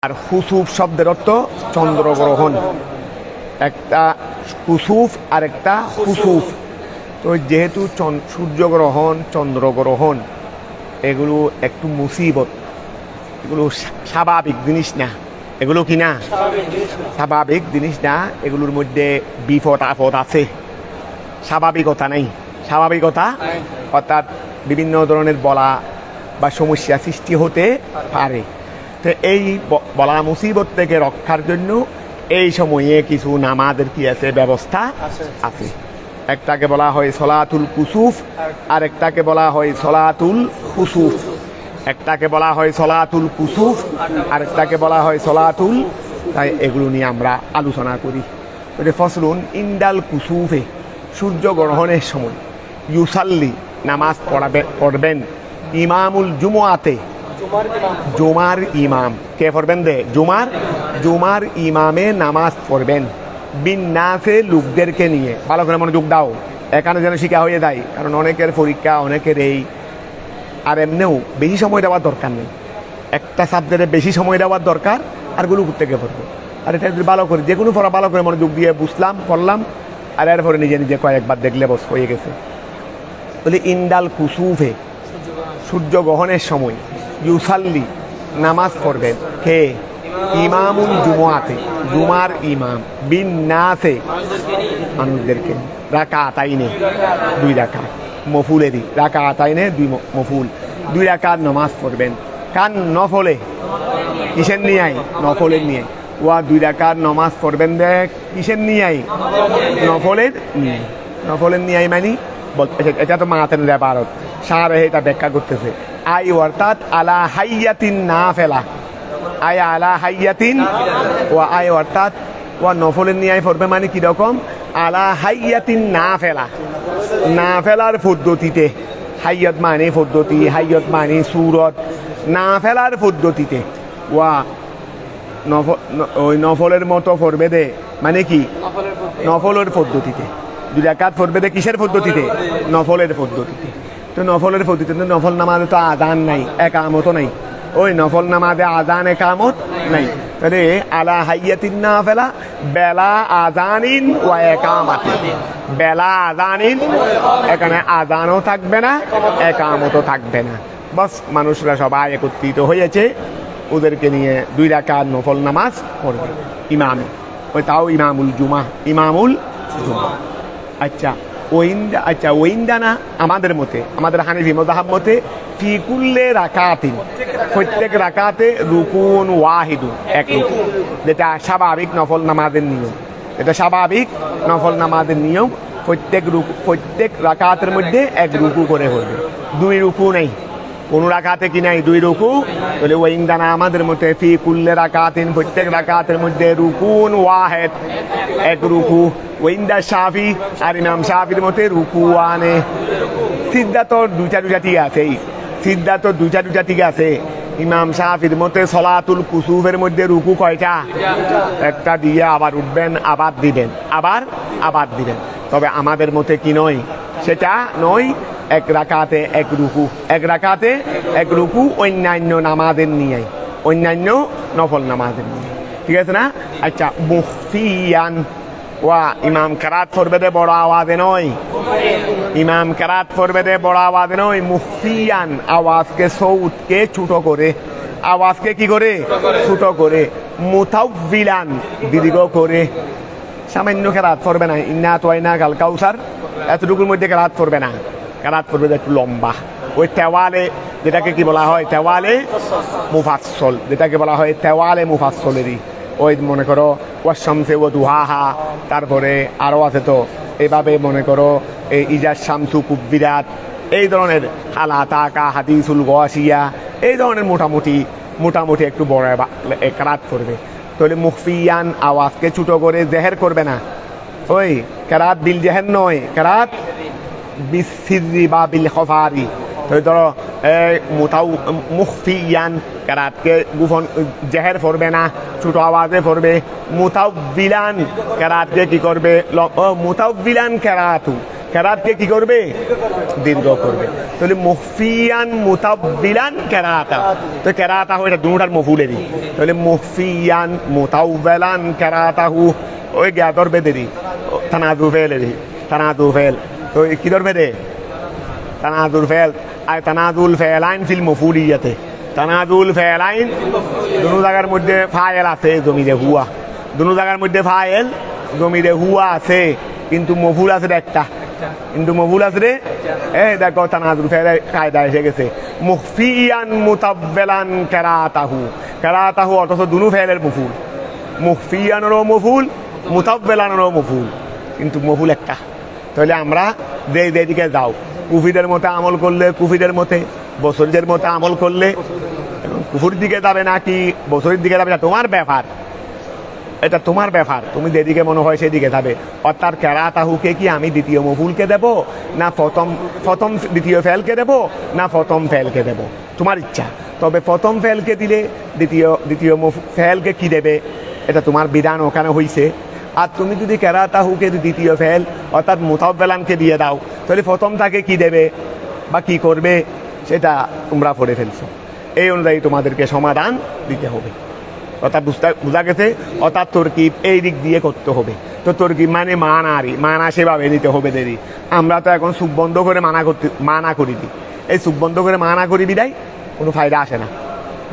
আর খুসুফ শব্দের অর্থ চন্দ্রগ্রহণ, একটা কুসুফ আর একটা খুসুফ। তো যেহেতু সূর্যগ্রহণ চন্দ্রগ্রহণ এগুলো একটু মুসিবত, এগুলো স্বাভাবিক জিনিস না, এগুলো কি না স্বাভাবিক জিনিস না, এগুলোর মধ্যে বিপদ আপদ আছে, স্বাভাবিকতা নেই। স্বাভাবিকতা অর্থাৎ বিভিন্ন ধরনের বলা বা সমস্যা সৃষ্টি হতে পারে। তো এই বলা মুসিবত থেকে রক্ষার জন্য এই সময়ে কিছু নামাজের কি আছে, ব্যবস্থা আছে। একটাকে বলা হয় সলাতুল কুসুফ, আর একটাকে বলা হয় সলাতুল খুসুফ। একটাকে বলা হয় সলাতুল কুসুফ, আর একটাকে বলা হয় সলাতুল, তাই এগুলো নিয়ে আমরা আলোচনা করি। ফসলুন ইন্দাল কুসুফে, সূর্যগ্রহণের সময় ইউসাল্লি নামাজ পড়বেন ইমামুল জুমুআতে, জুমার ইমাম কে পড়বেন দে, জুমার ইমামে নামাজ পড়বেন বিন্যাসে লোকদেরকে নিয়ে। ভালো করে মনোযোগ দাও, এখানে যেন শিখা হয়ে যায়, কারণ অনেকের পরীক্ষা, অনেকের এই, আর এমনিও বেশি সময় দেওয়ার দরকার নেই। একটা সাবজেক্টে বেশি সময় দেওয়ার দরকার, আর গুলো থেকে পড়বো। আর এটা যদি ভালো করে, যে কোনো পড়া ভালো করে মনোযোগ দিয়ে বুঝলাম, পড়লাম, আর এরপরে নিজে নিজে কয়েকবার দেখলে বস হয়ে গেছে। বলে ইন্দাল কুসুফে, সূর্যগ্রহণের সময় ইউসাল্লি নামাজ পড়বেন কে, ইমামুল জুমুআতে, জুমার ইমাম বিন্নাসে মানুষদেরকে, রাকাতাইনে, 2 রাকাত মফুলেরই, রাকাতাইনে 2 মফুল, 2 রাকাত নামাজ পড়বেন। কান নফলে, কিসের নিয়ে, নফলের নিয়ে। ওয়া 2 রাকাত নামাজ পড়বেন দেখ কিসের নিয়ে, নফলের নিয়ে। নফলের নিয়ে মানে এটা তো মাতেন ভারত সার, এটা ব্যাখ্যা করতেছে। আই অর্থাৎ আলা হাইয়াতিন না ফেলা, আয় আলা হাইয়াতিন, ও আয় অর্থাৎ ও নফলের নিয়ে পড়বে মানে কিরকম, আলা হাইয়াতিন না ফেলা, না ফেলার পদ্ধতিতে। হাইয়ত মানে পদ্ধতি, হাইয়ত মানে সুরত, না ফেলার পদ্ধতিতে। ওয়া ওই নফলের মতো পড়বে দে মানে কি, নফলের পদ্ধতিতে। 2 রাকাত পড়বে দে কিসের পদ্ধতিতে, নফলের পদ্ধতিতে। তো নফলের পদ্ধতিতে, নফল নামাজে তো আযান নাই, একামতও নাই। ওই নফল নামাজে আযান একামত নাই, তাহলে আলা হাইয়াতিন না ফেলা বেলা আযানিন ওয়া একামাতিন, বেলা আযানিন, এখানে আযানও থাকবে না, একামতও থাকবে না। বাস মানুষরা সবাই একত্রিত হয়েছে, ওদেরকে নিয়ে 2 রাকাত নফল নামাজ পড়বে ইমাম, ওই তাও ইমামুল জুমা, ইমামুল জুমা। আচ্ছা ওইন্দানা আমাদের মতে, আমাদের হানিফি মাযহাব মতে ফি কুল্লি রাকাতিন, প্রত্যেক রাকাতে রুকুন ওয়াহিদুন, এক রুকু, যেটা স্বাভাবিক নফল নামাজের নিয়ম। এটা স্বাভাবিক নফল নামাজের নিয়ম, প্রত্যেক রাকাতের মধ্যে 1 রুকু করে হবে, 2 রুকু নেই। কোন রাকাতে কি নাই, 2 রুকু। তাহলে ওইন্দানা আমাদের মতে ফি কুল্লি রাকাতিন, প্রত্যেক রাকাতের মধ্যে রুকুন ওয়াহিদ, 1 রুকু। ওইন্দা শাফি, আর ইমাম শাফির মতে রুকু আনে। সিদ্ধা তো 2টা ঠিক আছে, সিদ্ধা তো 2টা ঠিক আছে। ইমাম শাফির মতে সলাতুল কুসুফের মধ্যে রুকু কয়টা, একটা দিয়ে আবার উঠবেন, আবার দিবেন, আবার দিবেন। তবে আমাদের মতে কি নয়, সেটা নয়, 1 রাকাতে 1 রুকু, 1 রাকাতে 1 রুকু, অন্যান্য নামাজের নিয়ে, অন্যান্য নফল নামাজের নিয়ে, ঠিক আছে না। আচ্ছা মুখফিয়ান, ওয়া ইমাম কেরাত পড়বে দে বড় আওয়াজে নয়, ইমাম কেরাত পড়বে দে বড় আওয়াজে নয়, মুখফিয়ান আওয়াজকে, সৌতকে ছোট করে, আওয়াজকে কি করে, ছোট করে। মুতাওবিলান দীর্ঘ করে, সামান্য কেরাত পড়বে না, ইন্না আতাইনা কাল কাউসার এতটুকুর মধ্যে কেরাত পড়বে না, কেরাত পড়বে একটু লম্বা। ওই তেওয়ালে, যেটাকে কি বলা হয়, তেওয়ালে মুফাসসল, যেটাকে বলা হয় তেওয়ালে মুফাসসলেরই। ওই মনে করো ওয়াশামসে ওয়া দুহাহা, তারপরে আরও আছে তো এইভাবে মনে করো এই ইজাজ শামসু কুব্বিরাত, এই ধরনের হালাতাকা হাদিসুল গাশিয়া, এই ধরনের মোটামুটি একটু বড় কেরাত করবে। তাহলে মুখফিয়ান আওয়াজকে ছোট করে, জেহের করবে না। ওই কেরাত বিল জেহের নয়, কেরাত বিসিররি বা বিল খফারি। তো ধরো মুখফিয়ান কেরাতকে গোপন, জেহের পড়বে না, ছোট আওয়াজে পড়বে। মুতাওবিলান কেরাতকে কি করবে, মুতাওবিলান কেরাতু, কেরাতকে কি করবে, দীর্ঘ করবে। তাহলে মুফিয়ান মুতাব্বিলান কেরাতা, তো কেরাতা এটা দুটার মফুলেরই। তাহলে মুফিয়ান মুতাব্বিলান কেরাতাহু ওই জ্ঞা ধরবে দেরি তানাদু ফেলেরই, তানাদু ফেল। তো কি ধরবে দে তানাদুল ফেল আর তানাদুল ফেলাইন ফিল মফুলিয়াতে। তানাদুল ফেলাইন দুনো জায়গার মধ্যে ফায়েল আছে জমিরে হুয়া, দুনো জায়গার মধ্যে ফায়েল জমিরে হুয়া আছে, কিন্তু মফুল আছে একটা, কিন্তু মফুল আছে রে দেখো তানাদুল ফেল কায়দা এসে গেছে। মুফিয়ান মুতাব্বিলান কেরাতাহু, কেরাতাহু অথচ দুনো ফেলের মফুল, মুফিয়ানেরও মফুল মুতাব্বিলানেরও মফুল, কিন্তু মফুল একটা। তাহলে আমরা যেদিকে যাও, কুফিদের মতে আমল করলে কুফিদের মতে, বছরের মতে আমল করলে কুফুর দিকে যাবে নাকি বছরের দিকে যাবে, তোমার ব্যাপার, এটা তোমার ব্যাপার, তুমি যেদিকে মনে হয় সেদিকে যাবে। অর্থাৎ কেরাতাহুকে কি আমি দ্বিতীয় মফুলকে দেব, না প্রথম দ্বিতীয় ফেলকে দেব, না প্রথম ফেলকে দেব, তোমার ইচ্ছা। তবে প্রথম ফেলকে দিলে দ্বিতীয় ফেলকে কি দেবে, এটা তোমার বিধান ওখানে হইছে। আর তুমি যদি কেরাতাহুকে দ্বিতীয় ফেল অর্থাৎ মুতাব্বিলানকে দিয়ে দাও, তাহলে প্রথমটাকে কি দেবে বা কি করবে সেটা তোমরা পড়ে ফেলছো। এই অনুযায়ী তোমাদেরকে সমাধান দিতে হবে। অর্থাৎ বোঝা গেছে, অর্থাৎ তরকিব এই দিক দিয়ে করতে হবে। তো তরকিব মানে মানা সেভাবে দিতে হবে দেরি। আমরা তো এখন সুখ বন্ধ করে মানা করি দিই, এই সুখ বন্ধ করে মানা করি বিদায় কোনো ফায়দা আসে না।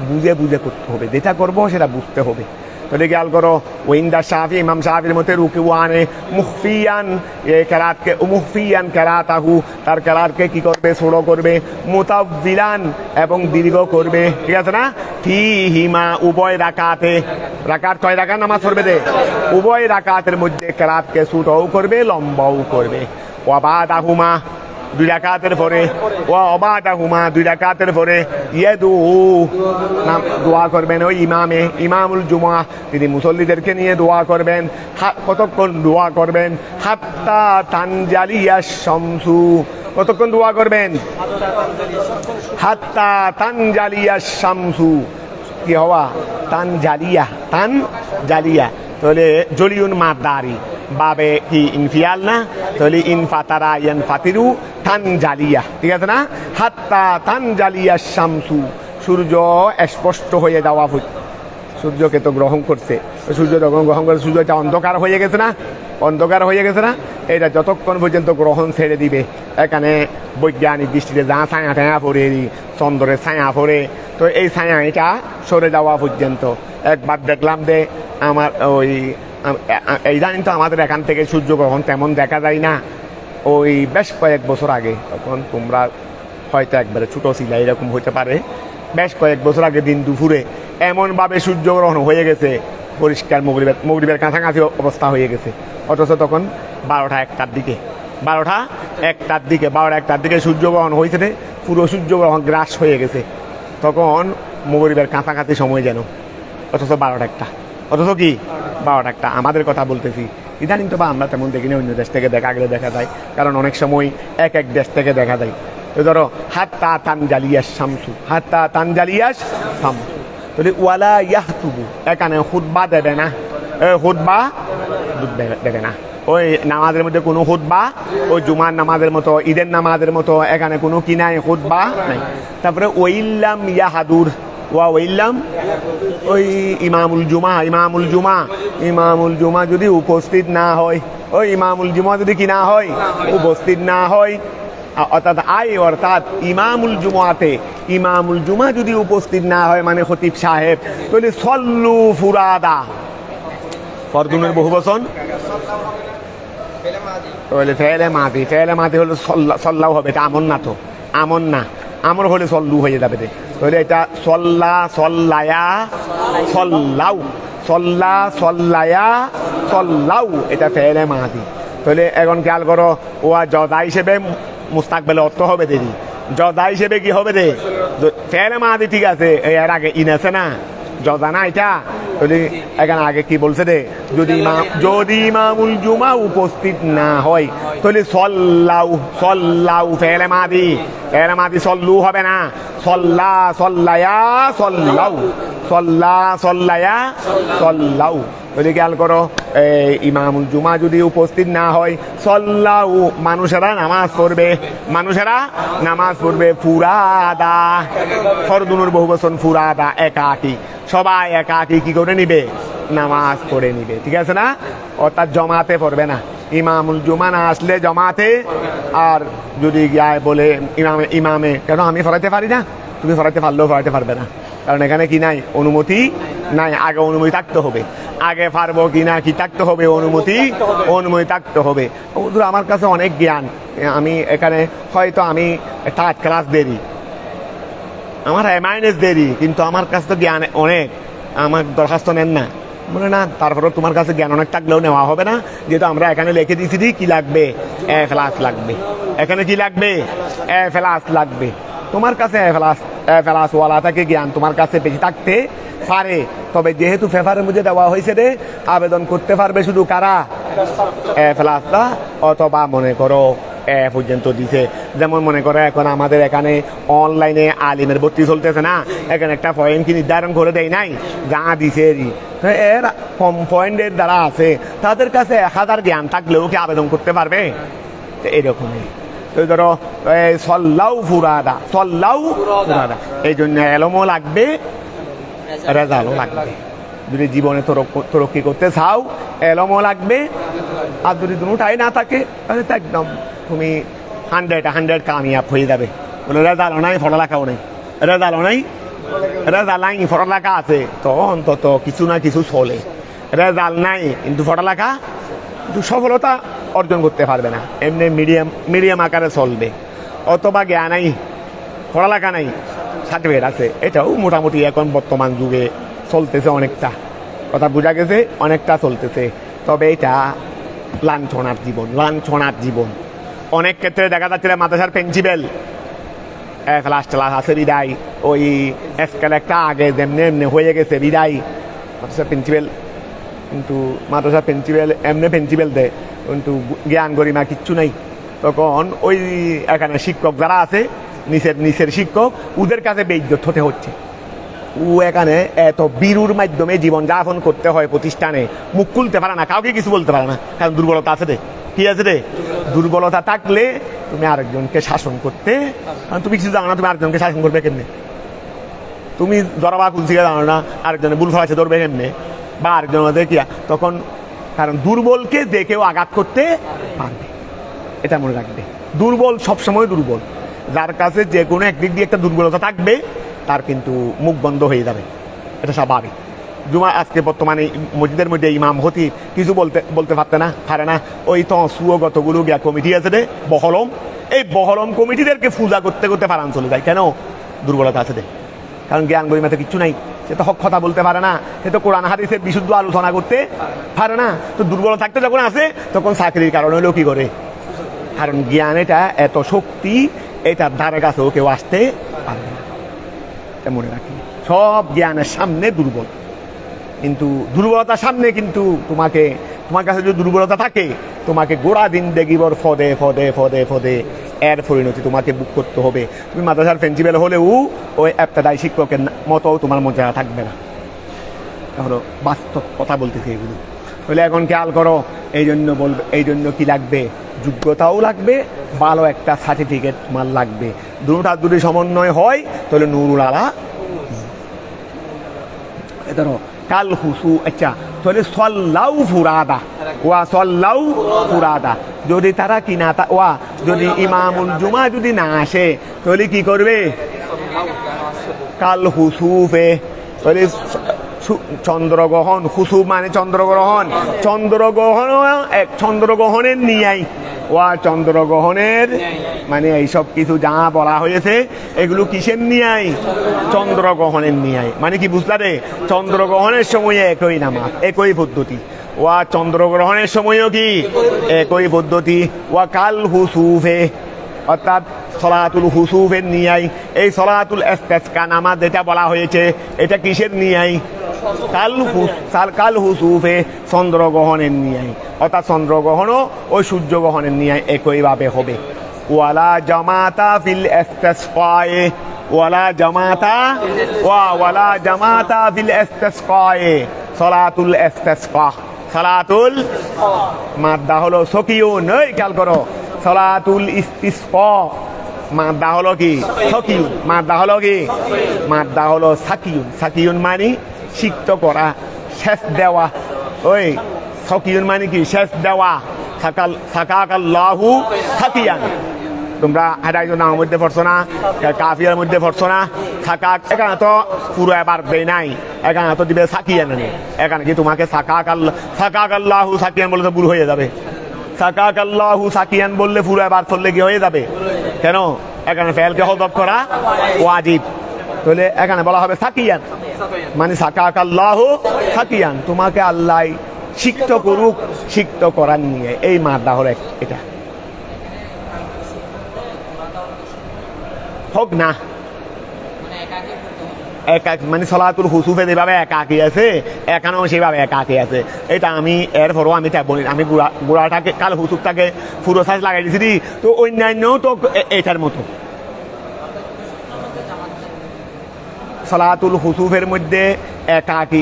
বুঝে বুঝে করতে হবে, যেটা করবো সেটা বুঝতে হবে। তাহলে খেয়াল করো, ওইন্দা শাফি ইমাম শাফির মতে রুকিওয়ানে মুখফিয়ান কেরাতকে মুখফিয়ান কেরাতাহু, তার কেরাতকে কি করবে ছোড়ো করবে, মুতাব্বিলান এবং দীর্ঘ করবে, ঠিক আছে না। ফিহিমা উভয় রাকাতে, রাকাত কয় রাকাত নামাজ পড়বে দে, উভয় রাকাতের মধ্যে কেরাতকে ছোটও করবে লম্বাও করবে। ওয়াবাদাহুমা দুই রাকাতের পরে, ওয়াবাদাহুমা দুই রাকাতের পরে ইয়াদু নাম দোয়া করবেন ওই ইমামুল জুমা, তিনি মুসল্লিদেরকে নিয়ে দোয়া করবেন। কতক্ষণ দোয়া করবেন, হাত্তা তানজালিয়া শামসু, কতক্ষণ দোয়া করবেন, হাত্তা তানজালিয়া শামসু, কি হওয়া তানজালিয়া, তাহলে জলিউন মাদারি বাবে কি ইনফিয়াল না, তাহলে ইনফাতারা ইয়ানফাতিরু তানজালিয়া, ঠিক আছে না। হাত্তা তানজালিয়া শামসু, সূর্য স্পষ্ট হয়ে যাওয়া, সূর্যকে তো গ্রহণ করছে, সূর্য যখন গ্রহণ করে সূর্যটা অন্ধকার হয়ে গেছে না, অন্ধকার হয়ে গেছে না, এটা যতক্ষণ পর্যন্ত গ্রহণ ছেড়ে দিবে। এখানে বৈজ্ঞানিক দৃষ্টিতে যা ছায়া টায়া পড়ে, চন্দ্রের ছায়া পড়ে, তো এই ছায়া এটা সরে যাওয়া পর্যন্ত। একবার দেখলাম যে আমার ওই ইদানিং তো আমাদের এখান থেকে সূর্যগ্রহণ তেমন দেখা যায় না, ওই বেশ কয়েক বছর আগে, তখন তোমরা হয়তো একবারে ছোটো ছিলা, এরকম হইতে পারে, বেশ কয়েক বছর আগে দিন দুপুরে এমনভাবে সূর্যগ্রহণ হয়ে গেছে, পরিষ্কার মগরিবের কাছাকাছি অবস্থা হয়ে গেছে। অথচ তখন 12টা 1টার দিকে সূর্যগ্রহণ হয়েছে, পুরো সূর্যগ্রহণ গ্রাস হয়ে গেছে, তখন মগরিবের কাছাকাছি সময় যেন, অথচ 12টা 1টা, অথচ কি 12টা 1টা। আমাদের কথা বলতেছি, ইদানিং তো বা আমরা তেমন দেখি না, অন্য দেশ থেকে দেখা গেলে দেখা যায়, কারণ অনেক সময় এক দেশ থেকে দেখা যায়। তো ধরো হাত্তা তানজালিয়াস শামসু, হাত্তা তানজালিয়াস শামসু, তাহলে ওয়ালা ইয়াহতুবু, এখানে খুতবা দেবে না, খুতবা দেবে না, ওই নামাজের মধ্যে কোনো খুতবা, ওই জুমার নামাজের মতো ঈদের নামাজের মতো এখানে কোনো কি নাই, খুতবা নাই। তারপরে ওইল্লাম ইয়াহাদুর, ওইল্লাম ওই ইমামুল জুমা যদি উপস্থিত না হয়, ওই ইমামুল জুমা যদি কি না হয়, উপস্থিত না হয়, অর্থাৎ ইমামুল জুমা যদি উপস্থিত না হয়, মানে খতিব সাহেব, তাহলে সল্লু ফুরাদা, ফরদুনের বহুবচন, তাহলে ফেলে মাদি হলে সল্লাও হবে, এটা আমন না, তো আমন না, আমর হলে সল্লু হয়ে যাবে। তাহলে এটা সল্লাউ, এটা ফেলে মাদি। তাহলে এখন খেয়াল করো, ও জদা হিসেবে মুস্তাকবেলে অর্থ হবে দেরি, জদা হিসেবে কি হবে রে, ফেলে মাদি, ঠিক আছে, এর আগে ইন আছে না, জদা না এটা। তাহলে এখানে আগে কি বলছে রে, যদি ইমামুল জুমা উপস্থিত না হয়, তাহলে সল্লাউ ফেলে মাদি সল্লু হবে না, সল্লাউ, সল্লা সল্লায়া সল্লাউ। যদি খেয়াল করো ইমামুল জুমা যদি উপস্থিত না হয়, সল্লাউ মানুষেরা নামাজ পড়বে, মানুষেরা নামাজ পড়বে ফুরাদা, ফরদুনুর বহু বচন ফুরাদা, একাকি, সবাই একাকি কি করে নিবে, নামাজ পড়ে নিবে, ঠিক আছে না? অর্থাৎ জমাতে পড়বে না। ইমামুল জুমা না আসলে জমাতে, আর যদি গায়ে বলে ইমামে কেন আমি ফরাইতে পারি না, তুমি ফরাইতে পারলেও ফরাইতে পারবে না, কারণ এখানে কি নাই, অনুমতি নাই। আগে অনুমতি থাকতে হবে, আগে পারবো কিনা কি থাকতে হবে, অনুমতি থাকতে হবে। আমার কাছে অনেক জ্ঞান, আমি এখানে হয়তো আমি থার্ড ক্লাস দেরি, আমার মাইনাস দেরি, কিন্তু আমার কাছে তো জ্ঞান অনেক, আমার দরখাস্ত নেন না, বলে না তারপরে তোমার কাছে জ্ঞান অনেক থাকলেও নেওয়া হবে না, যেহেতু আমরা এখানে লিখে দিয়েছি কি লাগবে, এ প্লাস লাগবে, এখানে কি লাগবে, এ প্লাস লাগবে। তোমার কাছে এ প্লাস ওয়ালা থেকে জ্ঞান তোমার কাছে বেশি থাকতে পারে, তবে যেহেতু পেপারের মধ্যে দেওয়া হয়েছে রে, আবেদন করতে পারবে শুধু কারা, এ প্লাসটা, অথবা মনে করো এ পর্যন্ত দিছে। যেমন মনে করো এখন আমাদের এখানে অনলাইনে আলিমের ভর্তি চলতেছে না, এখানে একটা পয়েন্ট কি নির্ধারণ করে দেয় নাই, যা দিছে এর কম পয়েন্টের দ্বারা আছে, তাদের কাছে 1000 জ্ঞান থাকলেও কি আবেদন করতে পারবে, এরকমই। তো ধরো সল্লাউ ফুরাদা, সল্লাউ ফুরাদা, এই জন্য এলমও লাগবে, রেজালও লাগবে। যদি জীবনে তরক্কি করতে চাও এলমও লাগবে, আর যদি দুটাই না থাকে তাহলে তো একদম তুমি 100 কামিয়াব হয়ে যাবে। বলে রেজালও নাই, পড়ালেখাও নেই, রেজালও নাই, রেজাল নাই, পড়ালেখা আছে, তো অন্তত কিছু না কিছু চলে। রেজাল নাই কিন্তু পড়ালেখা, কিন্তু সফলতা অর্জন করতে পারবে না, এমনি মিডিয়াম আকারে চলবে। অথবা জ্ঞান নাই, পড়ালেখা নাই, সার্টিফিকেট আছে, এটাও মোটামুটি এখন বর্তমান যুগে চলতেছে অনেকটা, কথা বোঝা গেছে, অনেকটা চলতেছে। তবে এটা লাঞ্ছনার জীবন, লাঞ্ছনার জীবন। অনেক ক্ষেত্রে দেখা যাচ্ছে মাদ্রাসার প্রিন্সিপাল ক্লাস আছে বিদায়, ওই স্কেল একটা আগে যেমনি এমনি হয়ে গেছে বিদায় মাদ্রাসার প্রিন্সিপাল, কিন্তু মাদ্রাসার প্রিন্সিপাল এমনি প্রিন্সিপাল দেয়, কিন্তু জ্ঞান গরিমা কিচ্ছু নাই। তখন ওই এখানে শিক্ষক যারা আছে, নিচের শিক্ষক, ওদের কাছে বেইজ্জত হতে হচ্ছে। ও এখানে এত বীরুর মাধ্যমে জীবন যাপন করতে হয়, প্রতিষ্ঠানে মুখ খুলতে পারে না, কাউকে কিছু বলতে পারে না, কারণ দুর্বলতা আছে রে, কি আছে রে, দুর্বলতা থাকলে তুমি আরেকজনকে শাসন করতে, কারণ তুমি কিছু জানো না, তুমি আরেকজনকে শাসন করবে কেমনে, তুমি জরাবা কুলসিকে জানো না, আরেকজনে বুল ফলাইছে ধরবে কেমনে, বা আরেকজনের দেখি তখন, কারণ দুর্বলকে দেখেও আঘাত করতে পারবে, এটা মনে রাখবে। দুর্বল সবসময় দুর্বল, যার কাছে যে কোনো একদিক দিয়ে একটা দুর্বলতা থাকবে তার কিন্তু মুখ বন্ধ হয়ে যাবে, এটা স্বাভাবিক। জুমা আজকে বর্তমানে মসজিদের মধ্যে ইমাম হতি কিছু বলতে পারতে না, পারে না, ওই তো সুগতগুলো গিয়া কমিটি আছে রে বহলম, এই বহলম কমিটিদেরকে পূজা করতে করতে পারান চলে যায়, কেন, দুর্বলতা আছে রে, কারণ জ্ঞান গরিমাতে কিচ্ছু নাই, সে তো হক কথা বলতে পারে না, সে তো কোরআন হাদিসের বিশুদ্ধ আলোচনা করতে পারে না। তো দুর্বল থাকতে যখন আসে তখন চাকরির কারণে হলেও কি করে, কারণ জ্ঞান এটা এত শক্তি, এটার ধারে কাছেও কেউ আসতে পারবে না, এটা মনে রাখি। সব জ্ঞানের সামনে দুর্বল, কিন্তু দুর্বলতার সামনে কিন্তু তোমার কাছে যদি দুর্বলতা থাকে, তোমাকে গোড়া দিন দেখিবর ফদে ফদে ফদে ফদে এর পরিণতি তোমাকে বুক করতে হবে। তুমি মাদ্রাসার প্রিন্সিপাল হলেও ওই ইবতেদায়ী শিক্ষকের মতো তোমার মর্যাদা থাকবে না, তাহলে বাস্তব কথা বলতেছি এগুলো। তাহলে এখন খেয়াল করো, এই জন্য কি লাগবে, যোগ্যতাও লাগবে, ভালো একটা সার্টিফিকেট তোমার লাগবে। দুটার দুটি সমন্বয় হয় তাহলে নুরুল আলা। ধরো কাল হুসু, আচ্ছা তাহলে সল্লাউ ফুরাদা, ওয়া সল্লাউ ফুরাদা, যদি তারা কি না ওয়া যদি ইমামুল জুমা যদি না আসে তাহলে কি করবে, কাল হুসুফে, তাহলে চন্দ্রগ্রহণ, হুসুফ মানে চন্দ্রগ্রহণ, চন্দ্রগ্রহণের নিয়াই, ওয়া চন্দ্রগ্রহণের মানে এইসব কিছু যা বলা হয়েছে এগুলো কিসের নিয়াই, চন্দ্রগ্রহণের নিয়াই। মানে কি বুঝলা রে, চন্দ্রগ্রহণের সময় একই নামাজ, একই পদ্ধতি, ওয়া চন্দ্রগ্রহণের সময়ও কি একই পদ্ধতি, ওয়া কাল হুসুফে, অর্থাৎ সলাতুল হুসুফের নিয়াই। এই সলাতুল ইস্তিসকা নামাজ যেটা বলা হয়েছে এটা কিসের নিয়াই, কাল হুসুফে, চন্দ্রগ্রহণের নিয়াই, অর্থাৎ চন্দ্রগ্রহণও ওই সূর্যগ্রহণের নিয়াই একইভাবে হবে। ওয়ালা জামাতা ফিল ইস্তিসকায়ে, ওয়ালা জামাতা ওয়ালা জামাতা ফিল ইস্তিসকায়ে সালাতুল ইস্তিসকা সালাতুল মাদ্দা হলো সকিউন এই খেয়াল করো সালাতুল ইস্তিসকা মাদ্দা হলো কি সকিউন মাদ্দা হলো কি মাদ্দা হলো সাকিউন সাকিউন মানে সিক্ত করা শেষ দেওয়া ওই সকিউন মানে কি শেষ দেওয়া সাকাকাল্লাহু সাকিয়ান তোমরা হাদাইতো নামের মধ্যে পড়ছো না কাফিয়ার মধ্যে পড়ছো না সাকাক এখানে তো পুরো এবার দেয় নাই এখানে তো দিবে সাকিয়ান এখানে কি তোমাকে সাকাকাল্লাহু সাকিয়ান বললে তো ভুল হয়ে যাবে সাকাকাল্লাহু সাকিয়ান বললে পুরো এবার চললে কি হয়ে যাবে কেন এখানে ফেলকে হযফ করা ওয়াজিব তাহলে এখানে বলা হবে সাকিয়ান মানে সাকাকাল্লাহু সাকিয়ান তোমাকে আল্লাহ সিক্ত করুক সিক্ত করা নিয়ে এই মাদ্দা হলো এটা হোক না একাক মানে সলাতুল হুসুফে যেভাবে একাকি আছে এখানেও সেভাবে একাকি আছে এটা আমি এরপরও আমি বলি আমি গোড়াটাকে কাল হুসুফটাকে পুরো সাইজ লাগাই দিয়েছি তো অন্যান্যও তো এটার মতো সলাতুল হুসুফের মধ্যে একাকি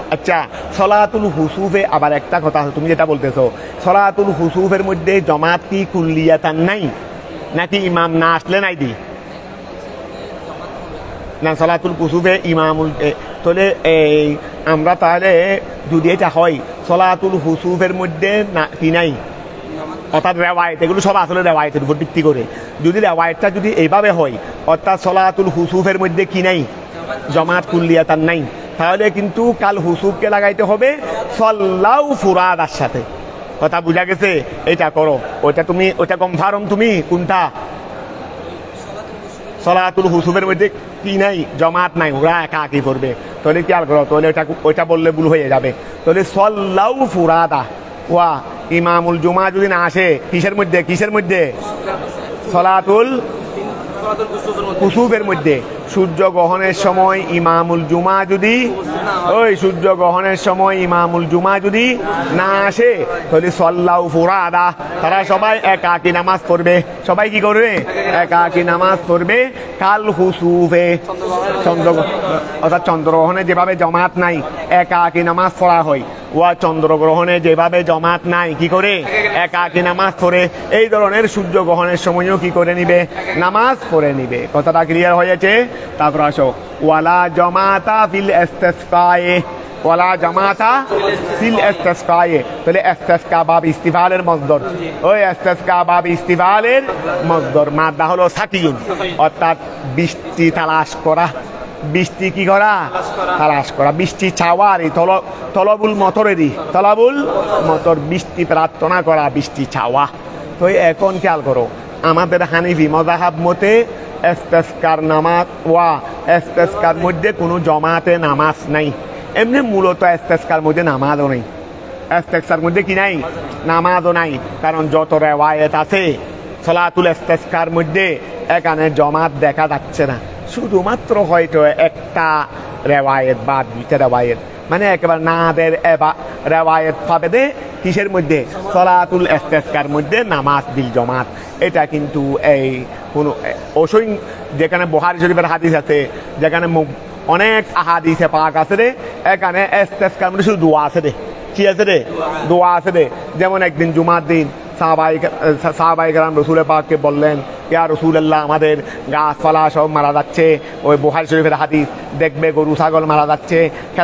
আচ্ছা সলাতুল হুসুফে আবার একটা কথা তুমি যেটা বলতেছো সলাতুল হুসুফের মধ্যে জমাত কি কুল্লিয়াতান নাই নাকি ইমাম না আসলে নাই দি না সলাতুল কুসুফে ইমামুল তাহলে এই আমরা তাহলে যদি এটা হয় সলাতুল হুসুফের মধ্যে না কি নাই অর্থাৎ রেওয়ায়েত এগুলো সব আসলে রেওয়ায়েতের উপর ভিত্তি করে যদি রেওয়ায়েতটা যদি এইভাবে হয় অর্থাৎ সলাতুল হুসুফের মধ্যে কি নাই জমাত কুল্লিয়াতান নাই তাহলে কিন্তু কাল হুসুফকে লাগাইতে হবে সল্লাউ ফুরাদার সাথে কথা বুঝা গেছে এটা করো ওইটা তুমি ওইটা কনফার্ম তুমি কোনটা সলাতুল হুসুফের মধ্যে কি নাই জমাত নাই ওরা একা একই করবে তাহলে খেয়াল করো তাহলে ওইটা বললে ভুল হয়ে যাবে তাহলে সল্লাউ ফুরাদা ওয়া ইমামুল জুমা যদি না আসে কিসের মধ্যে সলাতুল কুসুফের মধ্যে সূর্য গ্রহণের সময় ইমামুল জুমা যদি সূর্য গ্রহণের সময় ইমামুল জুমা যদি না আসে তাহলে সল্লাউ ফুরাদা তারা সবাই একাকী নামাজ পড়বে সবাই কি করবে একাকী নামাজ পড়বে কাল হুসুফে অর্থাৎ চন্দ্রগ্রহণে যেভাবে জমাত নাই একাকী নামাজ পড়া হয় ওয়া চন্দ্রগ্রহণে যেভাবে জমাত নাই কি করে একাকী নামাজ পড়ে এই ধরনের সূর্য গ্রহণের সময়ও কি করে নিবে নামাজ পড়ে নিবে কথাটা ক্লিয়ার হয়েছে তারপর আসো ওয়ালা জামাতা ফিল ইস্তিসকায়ে ওয়ালা জামাতা ফিল ইস্তিসকায়ে তাহলে ইস্তিসকা বাব ইস্তিফালের মসদর ওই ইস্তিসকা বাব ইস্তিফালের মসদর মাদ্দা হলো সাকিয়ুন অর্থাৎ বৃষ্টি তালাশ করা বৃষ্টি কি করা তালাশ করা বৃষ্টি চাওয়ার তলবুল মতরেরই তলবুল মতর বৃষ্টি প্রার্থনা করা বৃষ্টি চাওয়া তো এখন খেয়াল করো আমাদের হানিফি মাযহাব মতে ইস্তিসকার নামাজ ওয়া ইস্তিসকার মধ্যে কোনো জমাতে নামাজ নাই এমনি মূলত ইস্তিসকার মধ্যে নামাজও নেই ইস্তিসকার মধ্যে কি নাই নামাজও নাই কারণ যত রিওয়ায়াত আছে সলাতুল ইস্তিসকার মধ্যে এখানে জমাত দেখা যাচ্ছে না শুধুমাত্র হয়তো একটা রেওয়ায়েত বা দুইটা রেওয়ায়েত মানে একেবারে নাদের রেওয়ায়েত পাবে দে কিসের মধ্যে সলাতুল ইস্তিসকার মধ্যে নামাজ বিল জমাত এটা কিন্তু এই কোনো অবশ্যই যেখানে বুখারী শরীফের হাদিস আছে যেখানে অনেক আহাদিসে পাক আছে রে এখানে ইস্তিসকার মধ্যে শুধু দোয়া আছে রে কি আছে রে দোয়া আছে রে যেমন একদিন জুমার দিন সাহাবায়ে কেরাম রসুল পাককে বললেন ইয়া রাসূলুল্লাহ আমাদের গাছপালা সব মারা যাচ্ছে ওই বুখারী শরীফের হাদিস দেখবে গরু ছাগল মারা যাচ্ছে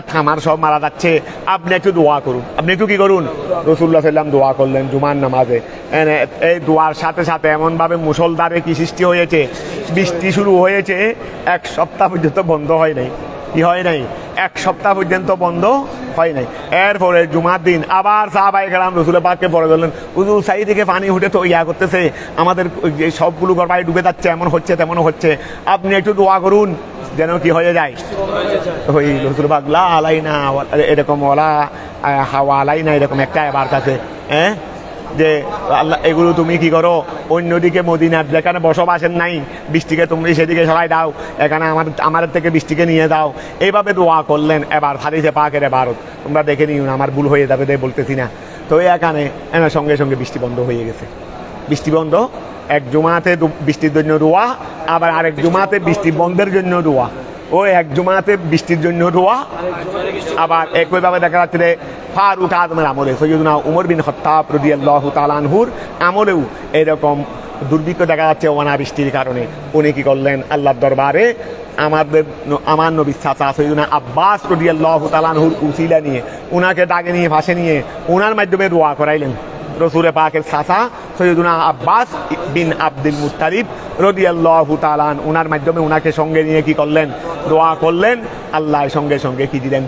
খামার সব মারা যাচ্ছে আপনি একটু দোয়া করুন আপনি একটু কি করুন রাসূলুল্লাহ সাল্লাল্লাহু আলাইহি দোয়া করলেন জুমার নামাজে এই দোয়ার সাথে সাথে এমনভাবে মুষলধারে কি সৃষ্টি হয়েছে বৃষ্টি শুরু হয়েছে এক সপ্তাহ পর্যন্ত বন্ধ হয় নাই কি হয় নাই এক সপ্তাহ পর্যন্ত বন্ধ হয় নাই এরপরে জুমার দিন আবার সাহাবায়ে কেরাম রাসূল পাককে বলে বললেন হুজুর সাইড থেকে পানি উঠে তো করতেছে আমাদের যে সবগুলো ঘর বাড়ি ডুবে যাচ্ছে এমন হচ্ছে তেমন হচ্ছে আপনি একটু দোয়া করুন যেন কি হয়ে যায় ওই রাসূল পাক লা আলাইনা এরকম ওয়ালা হাওয়া আলাইনা এরকম একটা আবার কাছে যে আল্লাহ এগুলো তুমি কি করো অন্যদিকে মদিনার যেখানে বসবাসের নাই বৃষ্টিকে তুমি সেদিকে সরাই দাও এখানে আমাদের থেকে বৃষ্টিকে নিয়ে দাও এইভাবে দোয়া করলেন এবার হাদিসে পাকের ভারত তোমরা দেখে নিও না আমার ভুল হয়ে যাবে বলতেছি না তো এখানে সঙ্গে সঙ্গে বৃষ্টি বন্ধ হয়ে গেছে বৃষ্টি বন্ধ এক জুমাতে বৃষ্টির জন্য দোয়া, আবার আরেক জুমাতে বৃষ্টি বন্ধের জন্য দোয়া। ওই এক জুমাতে বৃষ্টির জন্য দোয়া, আবার একইভাবে দেখা যাচ্ছে যে ফারুক আজমের আমলে সৈয়দনা উমর বিন খাত্তাব রাদিয়াল্লাহু তাআলা আনহুর আমলেও এরকম দুর্ভিক্ষ দেখা যাচ্ছে অনাবৃষ্টির কারণে। উনি কি করলেন? আল্লাহর দরবারে আমার নবী চাচা সৈয়দনা আব্বাস রাদিয়াল্লাহু তাআলা আনহুর উসিলা নিয়ে, উনাকে ডাকে নিয়ে পাশে নিয়ে উনার মাধ্যমে দোয়া করাইলেন। রসুল পাকের চাচা সৈয়দনা আব্বাস বিন আব্দুল মুত্তালিব রাদিয়াল্লাহু তাআলা উনার মাধ্যমে উনাকে সঙ্গে নিয়ে কি করলেন? দোয়া করলেন। আল্লাহ সঙ্গে সঙ্গে কি দিলেন?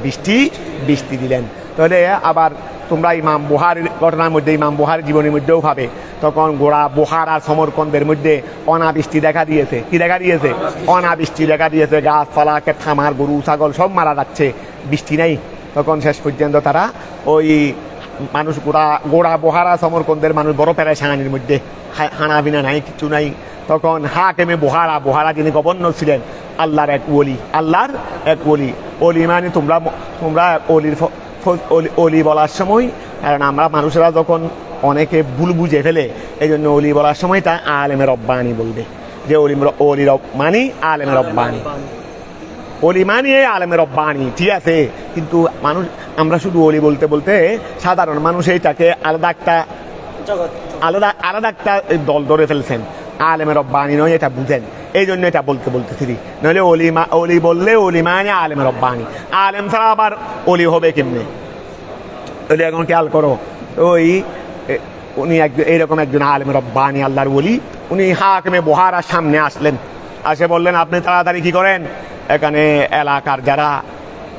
বৃষ্টি দিলেন। তাহলে আবার তোমরা ইমাম বুখারীর ঘটনার মধ্যে, ইমাম বুখারীর জীবনের মধ্যেও পাবে, তখন গোড়া বুখার আর সমরকন্দের মধ্যে অনাবৃষ্টি দেখা দিয়েছে। কি দেখা দিয়েছে? অনাবৃষ্টি দেখা দিয়েছে। গাছপালাকে থামার, গরু ছাগল সব মারা যাচ্ছে, বৃষ্টি নেই। তখন শেষ পর্যন্ত তারা ওই মানুষ গোড়া বহারা সমরকন্দের মানুষ বড় পেরেশানির মধ্যে, হানা বিনা নাই, কিছু নাই। তখন হাকেমে বহারা যিনি গভর্নর ছিলেন, আল্লাহর এক ওলি। ওলি মানে তোমরা অলি বলার সময়, কারণ আমরা মানুষেরা যখন অনেকে ভুল বুঝে ফেলে, এই জন্য অলি বলার সময় তা আলেমে রব্বানি বলবে, যে অলি মানে আলেমে রব্বানি, অলি মানে আলেমে রব্বানি, ঠিক আছে। কিন্তু মানুষ, আমরা শুধু অলি বলতে বলতে সাধারণ মানুষ এইটাকে আলাদা একটা দল ধরে ফেলছেন। আলেমে রব্বানি নয়, এটা বুঝেন, এই জন্য এটা বলতেছি। নইলে অলি বললে অলি মানে আলেমে রব্বানি, আলেম ছাড়া আবার অলি হবে কেমনে? তাহলে এখন খেয়াল করো, উনি এইরকম একজন আলেমে রব্বানি, আল্লাহর ওলি। উনি হাকিমে বুখারার সামনে আসলেন, আসে বললেন, আপনি তাড়াতাড়ি কি করেন, এখানে এলাকার যারা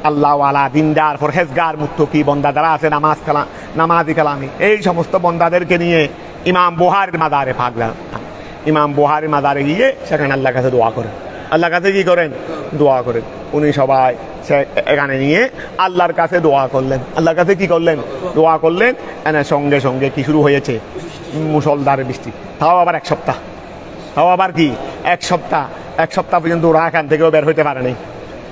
আল্লাহওয়ালা, দিনদার, ফরহেজগার, মুত্তকি বন্দা যারা আছে, নামাজি কালামি, এই সমস্ত বন্দাদেরকে নিয়ে ইমাম বুখারীর মাজারে ভাগলেন। ইমাম বুখারীর মাজারে গিয়ে সেখানে আল্লাহর কাছে দোয়া করেন। আল্লাহর কাছে কি করেন? দোয়া করেন। উনি সবাই এখানে নিয়ে আল্লাহর কাছে দোয়া করলেন। আল্লাহর কাছে কি করলেন? দোয়া করলেন। সঙ্গে সঙ্গে কি শুরু হয়েছে? মুষলধারে বৃষ্টি। তাও আবার এক সপ্তাহ, এক সপ্তাহ পর্যন্ত ওরা এখান থেকেও বের হইতে পারে নাই।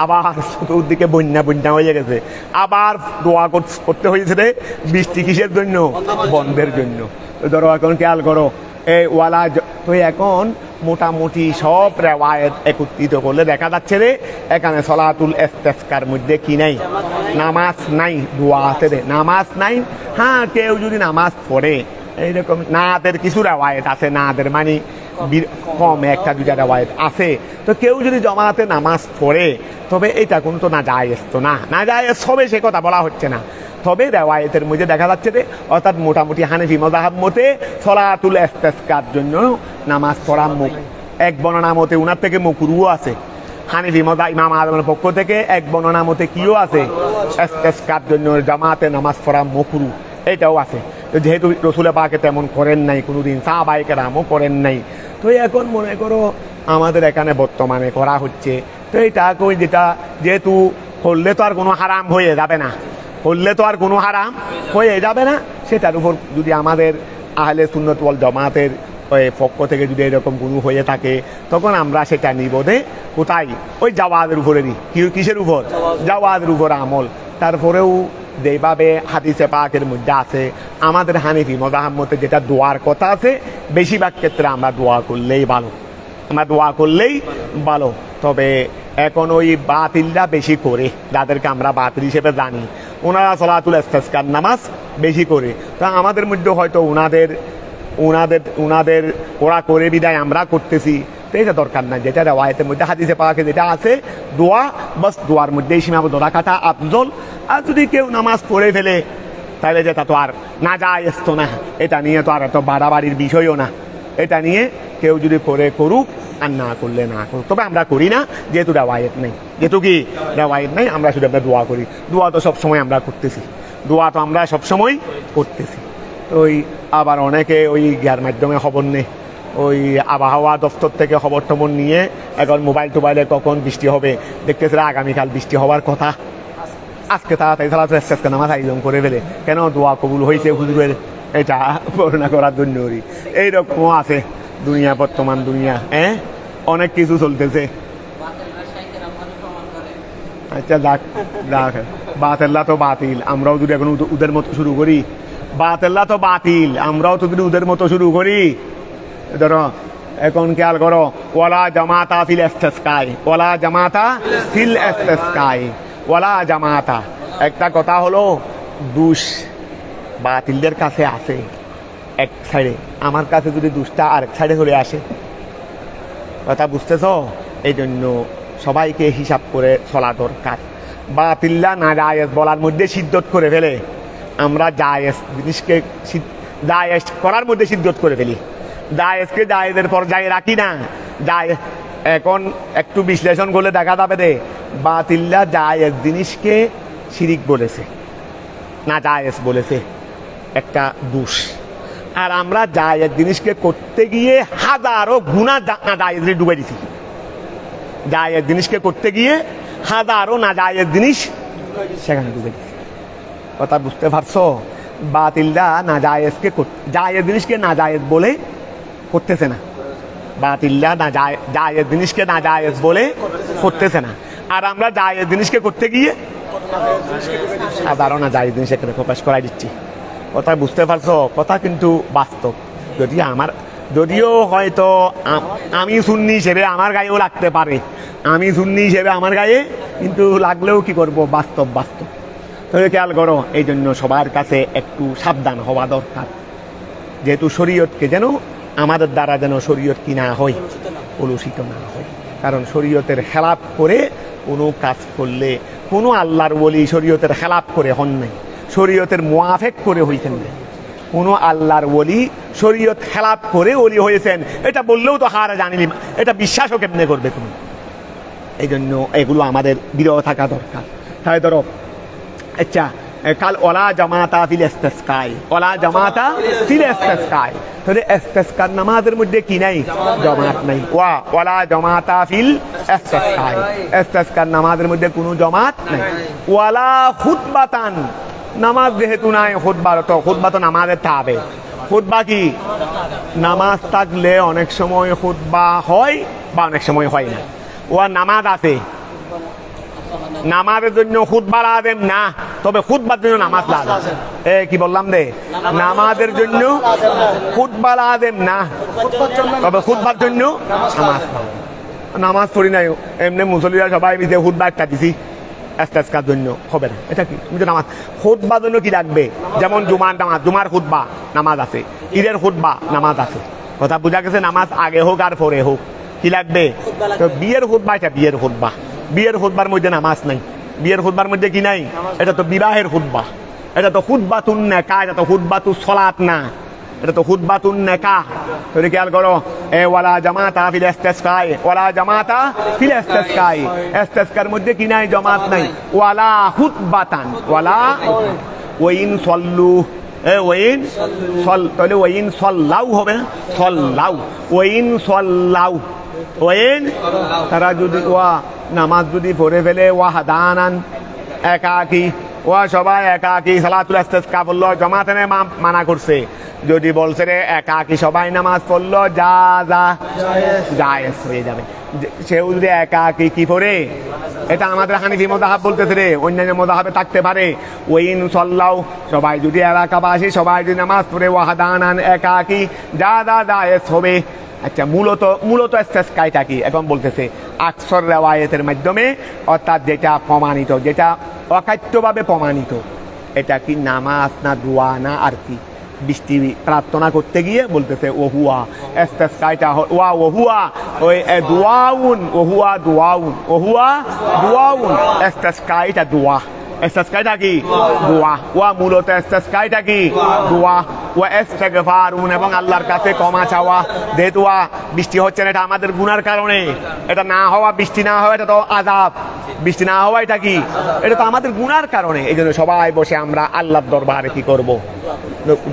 আবার চতুর্দিকে বন্যা হয়ে গেছে। আবার দোয়া করতে হয়েছে রে, বৃষ্টি কিসের জন্য? বন্ধের জন্য। ধরো এখন খেয়াল করো, এই ওয়ালা তো এখন মোটামুটি সব রেওয়ায়েত একত্রিত করলে দেখা যাচ্ছে রে, এখানে সলাতুল ইস্তিসকার মধ্যে কি নাই? নামাজ নাই, দোয়া আছে রে, নামাজ নাই। হ্যাঁ, কেউ যদি নামাজ পড়ে, এইরকম নাদের কিছু রেওয়ায়েত আছে, নাদের মানে কম একটা দুইটা রেওয়ায়েত আছে। তো কেউ যদি জমাতে নামাজ পড়ে, তবে এটা কিন্তু না জায়েজ হবে, সে কথা বলা হচ্ছে না। তবে রেওয়ায়েতের মধ্যে দেখা যাচ্ছে যে, অর্থাৎ মোটামুটি হানাফি মাযহাব মতে সলাতুল ইস্তিসকার জন্য নামাজ পড়া এক বর্ণনা মতে উনার থেকে মাকরুহ আছে। হানাফি মাযহাব ইমাম আযমের পক্ষ থেকে এক বর্ণনা মতে কিও আছে, ইস্তিসকার জন্য জামাতে নামাজ পড়া মাকরুহ, এটাও আছে। তো যেহেতু রাসূল পাকে তেমন করেন নাই কোনোদিন, সাহাবায়ে কেরামও করেন নাই, তো এখন মনে করো আমাদের এখানে বর্তমানে করা হচ্ছে। তো এটা কই, যেহেতু করলে তো আর কোনো হারাম হয়ে যাবে না, সেটার উপর যদি আমাদের আহলে সুন্নাত ওয়াল জামাতের পক্ষ থেকে যদি এরকম কোনো হয়ে থাকে, তখন আমরা সেটা নিবোধে কোথায়? ওই জাওয়াজের উপরেরই। কিসের উপর? জাওয়াজের উপর আমল। তারপরেও যেভাবে হাদিসে পাকের মধ্যে আছে, আমাদের হানিফি মাযহাব মতে যেটা দোয়ার কথা আছে, বেশিরভাগ ক্ষেত্রে আমরা দোয়া করলেই ভালো। তবে এখন ওই বাতিলরা বেশি করে, যাদেরকে আমরা বাতিল হিসেবে জানি, ওনারা সলাতুল ইস্তিসকার নামাজ বেশি করে। তা আমাদের মধ্যে হয়তো ওনাদের ওরা করে বিদায় আমরা করতেছি, তো এটা দরকার নাই। যেটা রেওয়ায়েতের মধ্যে হাদিসে পাকে যেটা আছে, দোয়া, বাস দোয়ার মধ্যেই সীমাবদ্ধ রাখাটা আফজল। আর যদি কেউ নামাজ পড়ে ফেলে, তাহলে যেটা তো আর না জায়েজ তো না, এটা নিয়ে তো আর এত বাড়াবাড়ির বিষয়ও না। এটা নিয়ে কেউ যদি করে করুক, আর না করলে না করুক। তবে আমরা করি না, যেহেতু রেওয়ায়েত নেই, আমরা শুধু আমরা দোয়া করি। দোয়া তো সবসময় আমরা করতেছি। তো ওই আবার অনেকে ওই ইয়ার মাধ্যমে খবর নেই, ওই আবহাওয়া দপ্তর থেকে খবর টবর নিয়ে এখন মোবাইলে কখন বৃষ্টি হবে দেখতেছে, আগামীকাল বৃষ্টি হওয়ার কথা। আজকে তাড়াতাড়ি সালাতুল নামাজ আয়োজন করে ফেলে, কেন? দোয়া কবুল হয়েছে হুজুরের, এটা বর্ণনা করার জন্য। এইরকম আছে দুনিয়া, বর্তমান দুনিয়া, অনেক কিছু চলতেছে। আচ্ছা, যাক, বাতিল্লা তো বাতিল, আমরাও যদি এখন ওদের মতো শুরু করি, ধরো এখন খেয়াল করো, ওয়ালা জামাতা ফিল ইস্তিসকাই, ওয়ালা জামাতা ফিল ইস্তিসকাই, ওয়ালা জামাতা। একটা কথা হলো দুষ বাতিলদের কাছে আছে এক সাইডে, আমার কাছে যদি দুষ্টা আরেক সাইডে চলে আসে, কথা বুঝতেছ? এই জন্য সবাইকে হিসাব করে চলা দরকার। বাতিল্লা না জায়েজ বলার মধ্যে সিদ্ধত করে ফেলে, আমরা জায়েজ জিনিসকে জায়েজ করার মধ্যে সিদ্ধত করে ফেলি, জায়েজকে জায়েজের পর্যায়ে রাখি না। জায়েজ এখন একটু বিশ্লেষণ করলে দেখা যাবে রে, বাতিল্লা জায়েজ জিনিসকে শিরিক বলেছে, না জায়েজ বলেছে, একটা দোষ। আর আমরা জায়েজ জিনিসকে করতে গিয়ে হাজারো গুনাহ না জায়েজে ডুবে দিছি। জায়েজ জিনিসকে করতে গিয়ে হাজারো না জায়েজ জিনিস সেখানে ডুবে দিছি। কথা বুঝতে পারছো? বাতিলরা না জায়েজকে জায়েজ জিনিসকে না জায়েজ বলে করতেছে না, বাতিলরা না জায়েজ জিনিসকে না জায়েজ বলে করতেছে না। আর আমরা জায়েজ জিনিসকে করতে গিয়ে সাধারণ না জায়েজ জিনিস এখানে প্রকাশ করাই দিচ্ছি। কথা বুঝতে পারছো? কথা কিন্তু বাস্তব। যদিও হয়তো আমি সুন্নি হিসেবে আমার গায়েও লাগতে পারে, আমি সুন্নি হিসেবে আমার গায়ে কিন্তু লাগলেও কি করব, বাস্তব বাস্তব। তবে খেয়াল করো, এই জন্য সবার কাছে একটু সাবধান হওয়া দরকার, যেহেতু শরীয়তকে যেন আমাদের দ্বারা যেন শরীয়ত কি না হয়, কলুষিত না হয়। কারণ শরীয়তের খেলাপ করে কোনো কাজ করলে কোনো আল্লাহর ওলি শরীয়তের খেলাপ করে হন নাই, শরীয়তের মুআফেক করে হইছেন না। কোনো আল্লাহর ওলি শরীয়ত খেলাপ করে ওলি হয়েছেন এটা বললেও তো হারা জানিনি, এটা বিশ্বাসও কেমনে করবে তুমি? এই জন্য এগুলো আমাদের বিরত থাকা দরকার। তাই ধরো, আচ্ছা কাল ওলা জামাতা ফিল ইস্তিসকাই, ওলা জামাতা ফিল ইস্তিসকাই, তাহলে ইস্তিসকার নামাজের মধ্যে কি নাই? জামাত নাই। ওয়ালা জামাতা ফিল ইস্তিসকাই, ইস্তিসকার নামাজের মধ্যে কোনো জামাত নাই। ওয়ালা খুতবাতান, নামাজ যেহেতু নাই, খুতবা তো নামাজের থাকবে। খুতবা কি? নামাজ থাকলে অনেক সময় খুতবা হয় বা অনেক সময় হয় না। নামাজ আছে, নামাজের জন্য খুতবা লাজেম না, তবে খুতবার জন্য নামাজ লাজেম। কি বললাম রে? নামাজের জন্য খুতবা লাজেম না, তবে খুতবার জন্য নামাজ। নামাজ পড়ি নাই, এমনি মুসল্লিরা সবাই মিলে খুতবা একটা দিছি ইস্তিসকার জন্য, হবে না। এটা কি? তুমি তো নামাজ খুতবার জন্য কি লাগবে? যেমন জুমার নামাজ, জুমার খুতবা নামাজ আছে, ঈদের খুতবা নামাজ আছে। কথা বুঝা গেছে? নামাজ আগে হোক আর পরে হোক কি লাগবে? তো বিয়ের খুতবা, এটা বিয়ের খুতবা, বিয়ের খুতবার মধ্যে নামাজ নাই। বিয়ের খুতবার মধ্যে কি নাই? এটা তো বিবাহের খুতবা, এটা তো খুতবাতুন নিকাহ, এটা তো খুতবাতু সলাত না, এটা তো খুতবাতুন নিকাহ। তুমি খেয়াল করো, ওয়ালা জামাতা ফিল ইস্তিসকাই, ওয়ালা জামাতা ফিল ইস্তিসকাই, ইস্তিসকার মধ্যে কি নাই? জামাত নাই। ওয়ালা খুতবাতান, ওয়ালা ওয়াইন সল্লু, ওয়াইন সল, তাহলে ওয়াইন সল্লাউ হবে না? সল্লাউ, ওয়াইন সল্লাউ, ওয়াইন তারা যদি নামাজ যদি পড়ে ফেলে ওয়াহাদানান একাকী, সবাই একাকী সালাতুল ইস্তিসকা বললো, জামাতে মানা করছে। যদি বলছে রে একাকী সবাই নামাজ পড়লো, যা যা জায়েজ হয়ে যাবে। সেও যদি একাকী কি পড়ে, এটা আমাদের হানিফি মাযহাব বলতেছে রে, অন্যান্য মাযহাবে থাকতে পারে। ওয়াইন সল্লাউ, সবাই যদি এলাকাবাসী সবাই যদি নামাজ পড়ে ওয়াহাদানান একাকী, যা যা জায়েজ হবে। আচ্ছা, মূলত ইস্তিসকাটা কি? এখন বলতেছে আকসর রিওয়ায়াতের মাধ্যমে, অর্থাৎ যেটা প্রমাণিত, যেটা অকাট্যভাবে প্রমাণিত, এটা কি নামাজ না দোয়া না আর কি? বৃষ্টি প্রার্থনা করতে গিয়ে বলতেছে ওহুয়া ইস্তিসকাটা, ওহুয়া ওই দুআউন, ওহুয়া দুআউন, ওহুয়া দুআউন, ইস্তিসকাটা দোয়া। ইস্তিসকাটা কি? দোয়া। মূলত ইস্তিসকাটা কি? দোয়া। ইস্তিগফারুন, এবং আল্লাহর কাছে ক্ষমা চাওয়া। যেহেতু বৃষ্টি হচ্ছে না, এটা আমাদের গুনার কারণে, এটা না হওয়া, বৃষ্টি না হওয়া এটা তো আযাব, বৃষ্টি না হওয়া এটা কি? এটা তো আমাদের গুনার কারণে। এই জন্য সবাই বসে আমরা আল্লাহর দরবারে কি করব?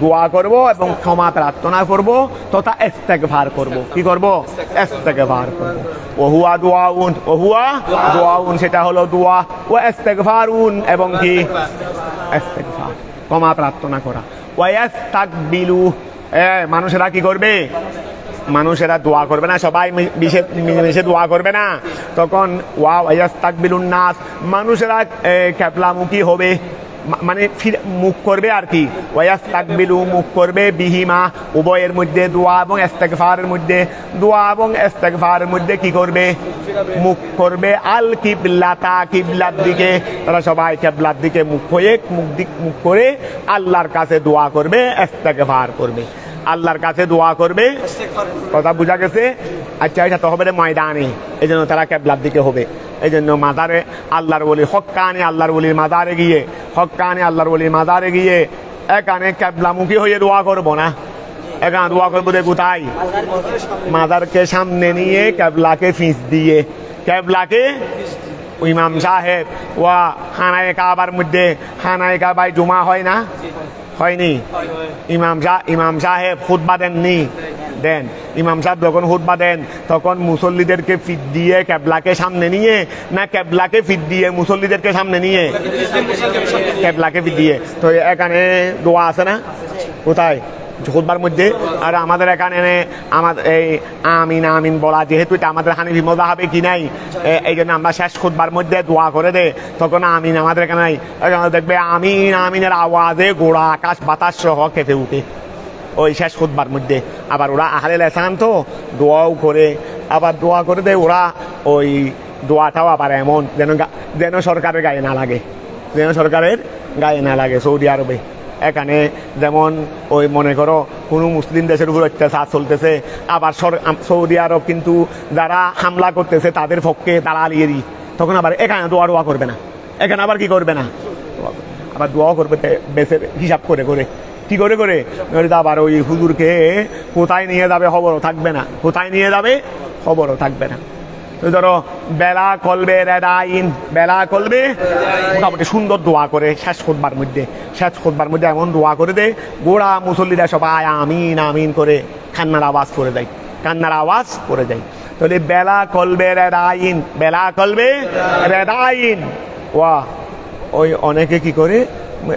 দোয়া করব এবং ক্ষমা প্রার্থনা করব তথা ইস্তিগফার করব। কি করব? ইস্তিগফার করব। ওহুয়া দুআউন, ওহুয়া দুআউন, সেটা হলো দোয়া। ইস্তিগফারুন, এবং কি? ইস্তিগফার, ক্ষমা প্রার্থনা করা। ওয়াস্তাকবিলু, মানুষেরা কি করবে? মানুষেরা দোয়া করবে না, সবাই মিশে দোয়া করবে না, তখন ওয়াস্তাকবিলুন নাস, মানুষেরা কিবলামুখী হবে। মানে মুখ করবে আর কি, ওয়াস্তাকবিলু মুখ করবে, বিহিমা উভয়ের মধ্যে, দোয়া এবং ইস্তেগফারের মধ্যে, দোয়া এবং ইস্তেগফারের মধ্যে কি করবে, মুখ করবে আল কিবলাতা, কিবলার দিকে। তারা সবাই কিবলার দিকে মুখ হয়ে মুখ করে আল্লাহর কাছে দোয়া করবে, ইস্তেগফার করবে, আল্লাহর কাছে দোয়া করবে। কথা বুঝা গেছে? আচ্ছা, এটা তো হবে ময়দানে, এই জন্য তারা কিবলার দিকে হবে। এই জন্য মাজারে আল্লাহর ওলি, হক্কানি আল্লাহর ওলির মাজারে গিয়ে, হক্কানি আল্লাহর ওলির মাজারে গিয়ে এখানে কিবলামুখী হয়ে দোয়া করবো না, এখানে দোয়া করবো যে কোথায়, মাজারকে সামনে নিয়ে কিবলাকে ফিস দিয়ে, কিবলাকে ইমাম সাহেব ওয়া খানায়ে কাবার মধ্যে, খানায়ে কাবায় জুমা হয় না, হয়নি? ইমাম সাহেব খুতবা দেননি, দেন। ইমাম সাহেব যখন খুতবা দেন তখন মুসল্লিদেরকে ফিট দিয়ে কিবলাকে সামনে নিয়ে, না কিবলাকে ফিট দিয়ে মুসল্লিদেরকে সামনে নিয়ে? কিবলাকে ফিট দিয়ে। তো এখানে দোয়া আছে না? কোথায়? খুতবার মধ্যে। আর আমাদের এখানে আমাদের এই আমিন আমিন বলা, যেহেতু এটা আমাদের হানিফি মাযহাবে কি নাই, এই জন্য আমরা শেষ খুতবার মধ্যে দোয়া করে দে, তখন আমিন আমাদের এখানে নাই। এখানে দেখবে আমিন আমিনের আওয়াজে গোড়া আকাশ বাতাস সহ কেঁপে উঠে ওই শেষ খুতবার মধ্যে। আবার ওরা আহলে লিসান তো দোয়াও করে, আবার দোয়া করে দেয় ওরা, ওই দোয়াটাও আবার এমন যেন সরকারের গায়ে না লাগে, যেন সরকারের গায়ে না লাগে। সৌদি আরবে এখানে যেমন ওই মনে করো কোনো মুসলিম দেশের উপর অত্যাচার চলতেছে, আবার সৌদি আরব কিন্তু যারা হামলা করতেছে তাদের পক্ষে তারা আলিয়ে, তখন আবার এখানে দোয়া করবে না, এখানে আবার কি করবে না, আবার দোয়া করবে বেসের হিসাব করে করে, কি করে করে আবার ওই হুজুরকে কোথায় নিয়ে যাবে খবরও থাকবে না, কোথায় নিয়ে যাবে খবরও থাকবে না। ধরো বেলা কলবে রেদাইন, বেলা কলবে মোটামুটি সুন্দর দোয়া করে শেষ খুতবার মধ্যে, শেষ খুতবার মধ্যে এমন দোয়া করে দেয় গোড়া মুসল্লিরা সবাই আমিন আমিন করে কান্নার আওয়াজ করে দেয়, কান্নার আওয়াজ করে দেয়। তাহলে বেলা কলবে রেদাইন, বেলা কলবে রেদাইন। ওয়া ওই অনেকে কি করে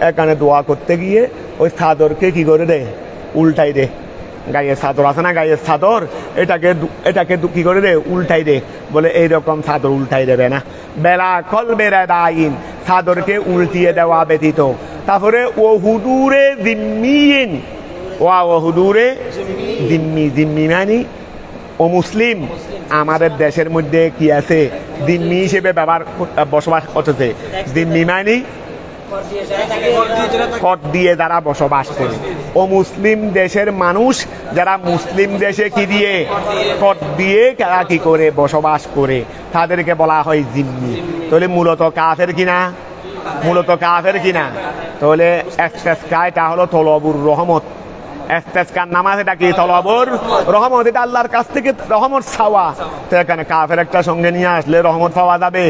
এখানে দোয়া করতে গিয়ে ওই চাদরকে কি করে দেয়, উল্টাই দে, গায়ের চাদর আছে না, গায়ের চাদর, এটাকে কি করে দে, উল্টাই দে, বলে এইরকম চাদর উল্টাই দেবে না। বেলা কলবে রেদাইন, চাদরকে উল্টিয়ে দেওয়া ব্যতীত। তারপরে ও হুদুরে দিম্মিন, ও হুদুরে দিম্মি, দিম্মি মানে ও মুসলিম। আমাদের দেশের মধ্যে কি আছে, দিম্মি হিসেবে বসবাস করতেছে। দিম্মি মানে কর দিয়ে যারা বসবাস করে, ও মুসলিম দেশের মানুষ যারা মুসলিম দেশে কি দিয়ে, কর দিয়ে তারা কি করে বসবাস করে, তাদেরকে বলা হয় জিম্মি। তাহলে মূলত কাফের কিনা, মূলত কাফের কিনা? তাহলে ইস্তেসকা এটা হলো তলবুর রহমত, ইস্তেসকার নামাজ এটা কি, তলবুর রহমত, এটা আল্লাহর কাছ থেকে রহমত চাওয়া। তো এখানে কাফের একটা সঙ্গে নিয়ে আসলে রহমত পাওয়া যাবে?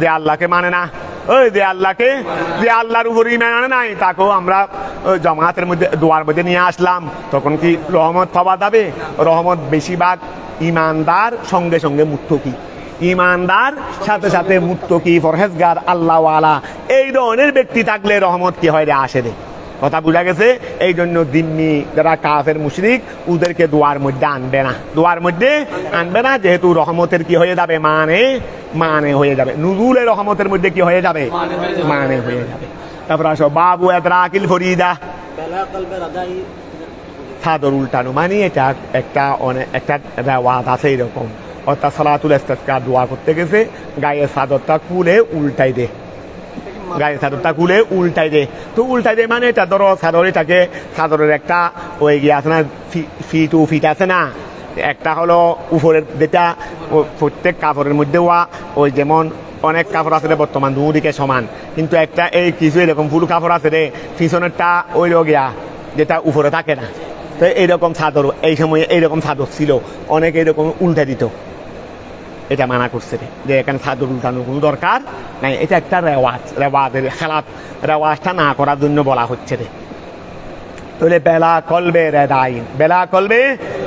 যে আল্লাহকে মানে না, ওই যে আল্লাহকে, যে আল্লাহর উপর ঈমান আনে নাই, তাকেও আমরা জামাতের মধ্যে দোয়ার মধ্যে নিয়ে আসলাম, তখন কি রহমত পাওয়া যাবে? রহমত বেশিরভাগ ইমানদার সঙ্গে সঙ্গে মুত্তাকি, ইমানদার সাথে সাথে মুত্তাকি পরহেজগার আল্লাহওয়ালা এই ধরনের ব্যক্তি থাকলে রহমত কি হয় রে, আসে রে। কথা বুঝা গেছে? এই জন্য দিম্মি যারা কাফের মুশরিক ওদেরকে দোয়ার মধ্যে আনবে না, দোয়ার মধ্যে আনবে না, যেহেতু রহমতের কি হয়ে যাবে, মানে হয়ে যাবে, নুজুলের রহমতের মধ্যে কি হয়ে যাবে, মানে হয়ে যাবে। তারপর আসো বাবু ইদরাকিল ফরিদা, চাদর উল্টানো মানে এটা একটা রেওয়াজ আছে এরকম, অর্থাৎ সালাতুল ইস্তিসকা দোয়া করতে গেছে গায়ের চাদরটা খুলে উল্টাই দে, গায়ের চাদরটা খুলে উল্টাই দে। তো উল্টাই দে মানে এটা ধরো চাদরটাকে, চাদরের একটা ওই গিয়ে আছে না, ফিট আছে না, একটা হলো উপরের যেটা প্রত্যেক কাপড়ের মধ্যে ওই যেমন অনেক কাপড় আছে রে বর্তমান দুদিকে সমান, কিন্তু একটা এই কিছু এরকম ফুল কাপড় আছে রে, পিছনেরটা ওই গিয়া যেটা উপরে থাকে না। তো এইরকম চাদর এই সময় এইরকম চাদর ছিল, অনেক এইরকম উল্টে দিত, এটা মানা করছে রে, যে এখানে চাদর উল্টানোর কোনো দরকার নাই, এটা একটা রেওয়াজ, রেওয়াজের খেলাফ, রেওয়াজটা না করার জন্য বলা হচ্ছে রে। তাহলে বেলা কলবে রেদাইন, বেলা কলবে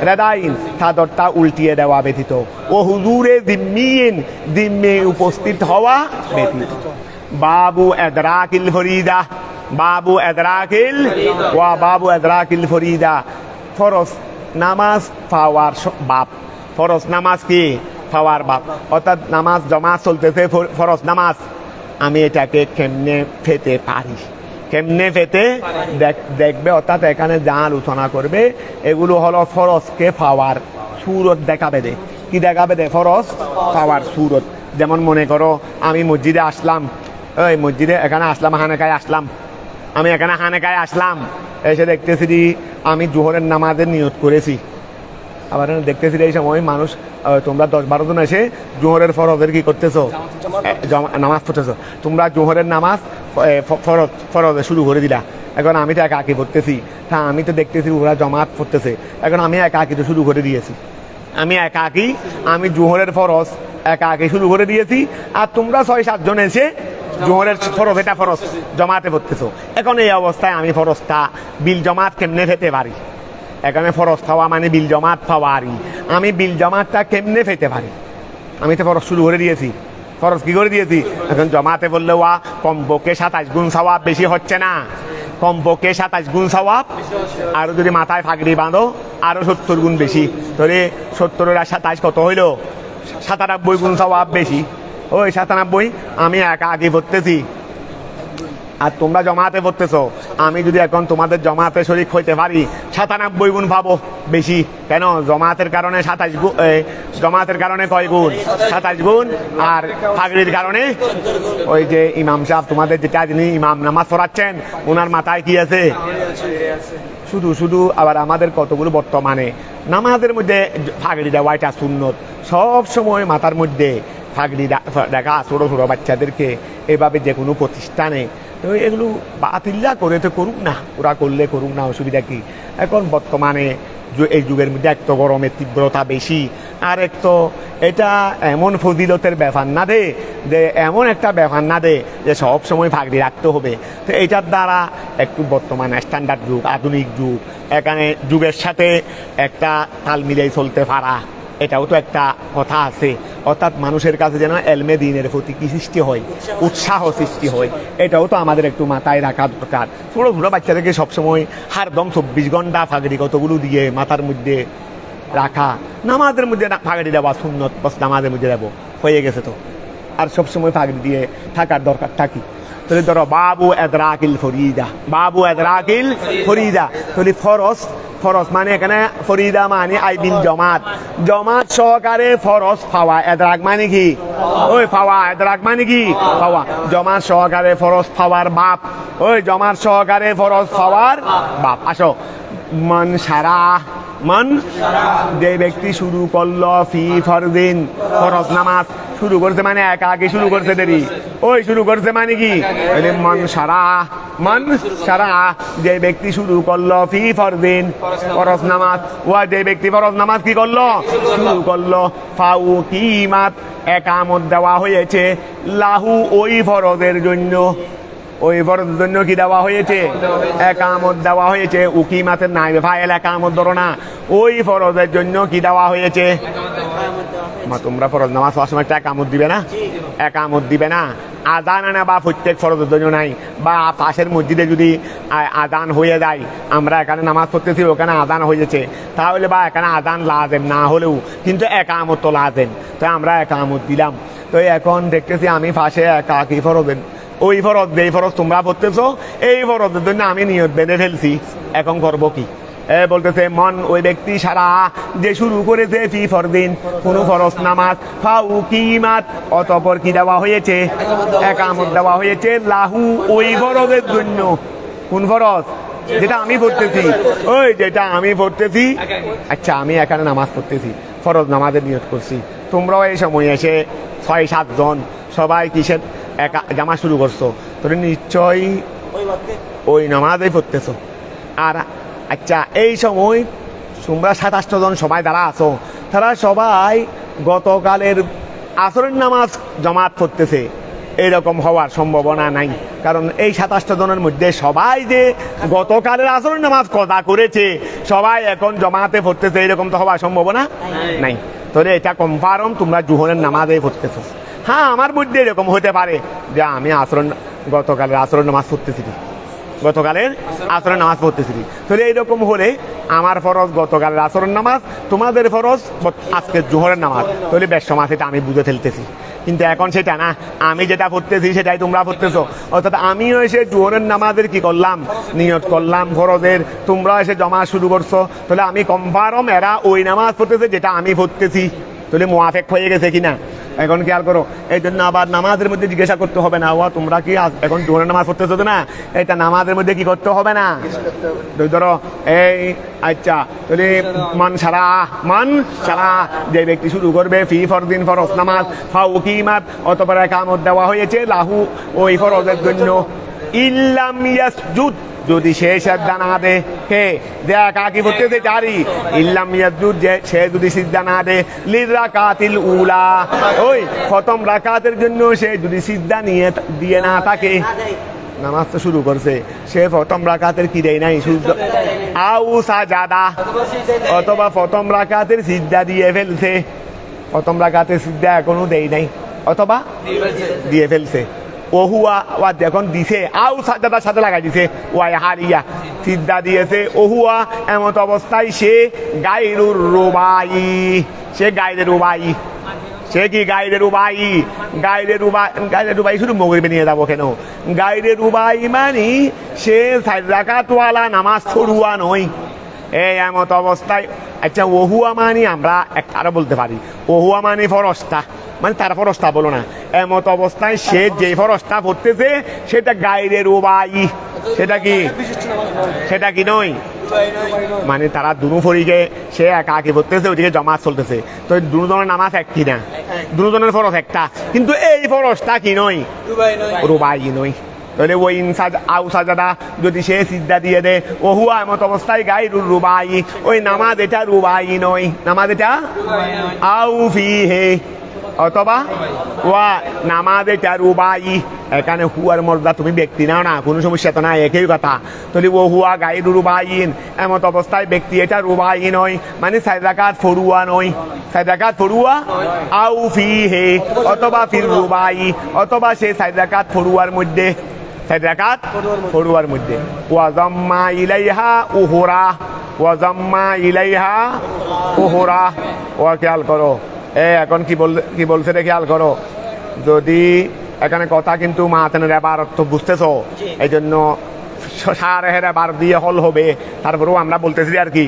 রেদাইন, চাদরটা উল্টিয়ে দেওয়া ব্যতীত। ও হুজুরে দিম্মিন, দিম্মি উপস্থিত হওয়া ব্যতীত। বাবু ইদরাকিল ফরিদা, বাবু ইদরাকিল ওয়া বাবু ইদরাকিল ফরিদা, ফরজ নামাজ পাওয়ার বাপ, ফরজ নামাজ কি পাওয়ার বাপ, অর্থাৎ নামাজ জমা চলতেছে, ফরজ নামাজ, আমি এটাকে কেমনে পেতে পারি, কেমনে পেতে দেখবে, অর্থাৎ এখানে যা আলোচনা করবে এগুলো হলো ফরজকে পাওয়ার সুরত দেখাবে দে। কি দেখাবে দে? ফরজ পাওয়ার সুরত। যেমন মনে করো আমি মসজিদে আসলাম, ওই মসজিদে এখানে আসলাম, হানেকায় আসলাম, আমি এখানে হানেকায় আসলাম, এসে দেখতেছি আমি জোহরের নামাজের নিয়ত করেছি। আবার দেখতেছি এই সময় মানুষ, তোমরা 10-12 জন এসে জোহরের ফরজের কি করতেছো? নামাজ পড়তেছো। তোমরা জোহরের নামাজ ফরজে শুরু করে দিলা। এখন আমি তো একাকি পড়তেছি, তা আমি তো দেখতেছি ওরা জমাত পড়তেছে, এখন আমি একাকি তো শুরু করে দিয়েছি। আমি জোহরের ফরজ একাকি শুরু করে দিয়েছি, আর তোমরা 6-7 জন এসে জোহরের ফরজ, এটা ফরজ জমাতে পড়তেছো। এখন এই অবস্থায় আমি ফরজটা বিল জমাত কেমনে পেতে পারি? এখানে ফরজ পাওয়া মানে বিল জমাত পাওয়া। আর আমি বিল জমাতটা কেমনে পেতে পারি? আমি তো ফরজ শুরু করে দিয়েছি, ফরজ কি করে দিয়েছি। এখন জমাতে বললে ওয়া কমপক্ষে 27 গুণ সওয়াব বেশি হচ্ছে না? কমপক্ষে 27 গুণ সওয়াব, আর যদি মাথায় ফাগড়ি বাঁধো আরো 70 গুণ বেশি। তাহলে 70 আর 27 কত হইল? 97 গুণ সওয়াব বেশি। ওই 97 আমি একা আগে পড়তেছি, আর তোমরা জমাতে পড়তেছো। আমি যদি এখন তোমাদের জমাতে শরীক হইতে পারি, 97 গুণ পাবো বেশি। কেন? জমাতের কারণে 27 গুণ, জমাতের কারণে কয় গুণ? 27 গুণ। আর ফাগড়ির কারণে ওই যে ইমাম সাহেব তোমাদের যেটা যিনি ইমাম নামাজ পড়াচ্ছেন, ওনার মাথায় কি আছে? শুধু শুধু। আবার আমাদের কতগুলো বর্তমানে নামাজের মধ্যে ফাগড়ি দেওয়া এটা সুন্নত, সব সময় মাথার মধ্যে ফাগড়ি দেখা ছোটো ছোটো বাচ্চাদেরকে এভাবে যে কোনো প্রতিষ্ঠানে। তো এগুলো বাতিল্লা করে তো করুক না, ওরা করলে করুক না, অসুবিধা কি? এখন বর্তমানে এই যুগের মধ্যে এক তো গরমের তীব্রতা বেশি, আর এক তো এটা এমন ফজিলতের ব্যাপার না দে, যে এমন একটা ব্যাপার না দে যে সব সময় ফাগড়ি রাখতে হবে। তো এটার দ্বারা একটু বর্তমান স্ট্যান্ডার্ড যুগ, আধুনিক যুগ, এখানে যুগের সাথে একটা তাল মিলিয়ে চলতে পারা, এটাও তো একটা কথা আছে। অর্থাৎ মানুষের কাছে যেন এলমে দিনের প্রতি কি সৃষ্টি হয়? উৎসাহ সৃষ্টি হয়। এটাও তো আমাদের একটু মাথায় রাখা দরকার। ছোটো ছোটো বাচ্চাদেরকে সবসময় হারদম 24 ঘন্টা ফাগড়ি কতগুলো দিয়ে মাথার মধ্যে রাখা, নামাজের মধ্যে ফাগড়ি দেওয়া সুন্নত, বস নামাজের মধ্যে দেবো, হয়ে গেছে তো। আর সবসময় ফাগড়ি দিয়ে থাকার দরকার থাকি। তাহলে ধরো বাবু এদরাকিল ফরিদা, বাবু এদরাকিল ফরিদা, তাহলে ফরজ, ফরজ মানে এখানে ফরিদা মানে আইবিল জমাত, জমাত সহকারে ফরজ পাওয়া। এদরাক মানে কি? ওই পাওয়া। এদরাক মানে কি? পাওয়া। জমাত সহকারে ফরজ পাওয়ার বাপ, ওই জমাত সহকারে ফরজ পাওয়ার বাপ। আসো, মান সারা, মান যে ব্যক্তি শুরু করলো ফি ফরদিন, ফরজ নামাজ শুরু করছে মানে একা আগে শুরু করছে দেরি, ওই শুরু করছে মানে কি? মান সারা, মান সারা যে ব্যক্তি শুরু করলো ফি ফরদিন, ফরজ নামাজ, ও যে ব্যক্তি ফরজ নামাজ কি করলো? শুরু করলো। ফাউ কিমাত একামত দেওয়া হয়েছে, লাহু ওই ফরজের জন্য, ওই ফরজের জন্য কি দেওয়া হয়েছে? একামত দেওয়া হয়েছে। উকিমাতের নাই ফাইল একামত ধরো না, ওই ফরজের জন্য কি দেওয়া হয়েছে? তোমরা ফরজ নামাজ পড়ার সময় একটা একামত দিবে না? একামত দিবে না। আজান আনা বা প্রত্যেক ফরজের জন্য নাই, বা পাশের মসজিদে যদি আজান হয়ে যায়, আমরা এখানে নামাজ পড়তেছি, ওখানে আজান হয়েছে, তাহলে বা এখানে আজান লাজেম না হলেও কিন্তু একামত তো লাজেম, তো আমরা একামত দিলাম। তো এখন দেখতেছি আমি পাশে একাকি ফরজের, ওই ফরজ যেই ফরজ তোমরা পড়তেছো, এই ফরজের জন্য আমি নিয়ত বেঁধে ফেলছি, এখন করবো কি? বলতেছে মন ওই ব্যক্তি সারা যে শুরু করেছে ফি ফরদিন কোন ফরজ নামাজ, ফাউ কিমাত অতঃপর কি দেওয়া হয়েছে? একামত দেওয়া হয়েছে, লাহু ওই ফরজের জন্য। কোন ফরজ? যেটা আমি পড়তেছি, ওই যেটা আমি পড়তেছি। আচ্ছা, আমি এখানে নামাজ পড়তেছি, ফরজ নামাজের নিয়ত করছি, তোমরাও এই সময় এসে 6-7 জন সবাই কিসের একা জামা শুরু করছো, তোর নিশ্চয়ই ওই নামাজই পড়তেছো। আর আচ্ছা, এই সময় তোমরা 27 জন সবাই যারা আছো, তারা সবাই গতকালের আসরের নামাজ জামাত পড়তেছে, এরকম হওয়ার সম্ভাবনা নাই। কারণ এই 27 জনের মধ্যে সবাই যে গতকালের আসরের নামাজ কদা করেছে, সবাই এখন জমাতে পড়তেছে, এরকম তো হওয়ার সম্ভাবনা নাই। তাহলে এটা কনফার্ম তোমরা জোহরের নামাজে পড়তেছো। হ্যাঁ, আমার মধ্যে এরকম হতে পারে যে আমি গতকালের আসরের নামাজ পড়তেছি, গতকালের আসরের নামাজ পড়তেছি। তাহলে এইরকম হলে আমার ফরজ গতকালের আসরের নামাজ, তোমাদের ফরজ আজকের জোহরের নামাজ, তাহলে বেশ সমাজ এটা আমি বুঝে ফেলতেছি। কিন্তু এখন সেটা না, আমি যেটা পড়তেছি সেটাই তোমরা পড়তেছো। অর্থাৎ আমিও এসে জোহরের নামাজের কি করলাম, নিয়ত করলাম ফরজের, তোমরা এসে জমা শুরু করছো, তাহলে আমি কনফার্ম এরা ওই নামাজ পড়তেছে যেটা আমি পড়তেছি, তাহলে মুয়াফেক হয়ে গেছে কিনা। এখন খেয়াল করো, এই জন্য আবার নামাজের মধ্যে জিজ্ঞাসা করতে হবে না, তোমরা কি এখন জোহরের নামাজ পড়তেছো তো না, এটা নামাজের মধ্যে কি করতে হবে না। ধরো এই আচ্ছা, তাহলে মান সারা যে ব্যক্তি শুরু করবে ফি ফরদিন ফরজ নামাজ ফাউকিমাত অতঃপর ইকামত দেওয়া হয়েছে লাহু ওই ফরজের জন্য, ইল্লাম ইয়াসজুদ যদি সে সিজদা না দে, হে দেখ আগে পড়তেছে জারি, ইল্লাম ইয়াসজুদ যে সে যদি সিজদা না দে লির রাকাতিল উলা ওই প্রথম রাকাতের জন্য সে যদি সিজদা নিয়ে দিয়ে না থাকে, নামাজ তো শুরু করছে, সে প্রথম রাকাতের কি দেয় নাই সূর্য আউ সাজাদা অথবা প্রথম রাকাতের সিজদা দিয়ে ফেলছে, প্রথম রাকাতের সিজদা এখনো দেয় নাই অথবা দিয়ে ফেলছে, ওহুয়া ওয়া যখন দিছে আউ সাজাদার সাথে লাগাই দিছে ওয়াই হারিয়া সিজদা দিয়েছে, ওহুয়া এমত অবস্থায় সে গায়রুর রুবাই, সে গায়রে রুবাই, সে কি গায়রে রুবাই, গায়রে রুবাই শুধু মগরিবে নিয়ে যাবো কেন, গায়রে রুবাই মানে সে 4 রাকাতওয়ালা নামাজ পড়ুয়া নয়, এই এমত অবস্থায়। আচ্ছা ওহুয়া মানে আমরা আরো বলতে পারি, ওহুয়া মানে ফরজটা, মানে তার ফরজটা বলো না, এমত অবস্থায় সে যে ফরজটা পড়তেছে সেটা গায়রে রুবাই, সেটা কি নয়, মানে তারা দুনু ফরিকে সে একা আঁকি পড়তেছে, ওইদিকে জমাত চলতেছে, তো দুজনের নামাজ এক কি না, দুজনের ফরজ একটা, কিন্তু এই ফরজটা কি নয়, রুবাই নয়। তাহলে ওই আউ সাজাদা যদি সে সিজদা দিয়ে দে, ওহুয়া এমত অবস্থায় গায়রুর রুবাই, ওই নামাজ এটা রুবাই নয়, নামাজ এটা আউ ফিহে অথবা ওয়া নামাজ এটা রুবাই, এখানে হুয়ার মর্যাদা তুমি ব্যক্তি নাও না, কোনো সমস্যা তো না, একই কথা। তাহলে ও হুয়া গায়রু রুবাইন এমত অবস্থায় ব্যক্তি এটা রুবাই নয়, মানে 4 রাকাত ফরুয়া নয়, 4 রাকাত ফরুয়া আউ ফিহে অথবা ফির রুবাই, অথবা সে 4 রাকাত ফরুয়ার মধ্যে, 4 রাকাত ফরুয়ার মধ্যে, ওয়া জাম্মা ইলাইহা উহুরা, ওয়া জাম্মা ইলাইহা উহুরা। ও খেয়াল করো, এখন কি বলছে রে খেয়াল করো, যদি এখানে কথা কিন্তু মাতানের এবার অর্থ বুঝতেছো, এই জন্য সারেহের এবার দিয়ে হল হবে, তারপরেও আমরা বলতেছি আর কি,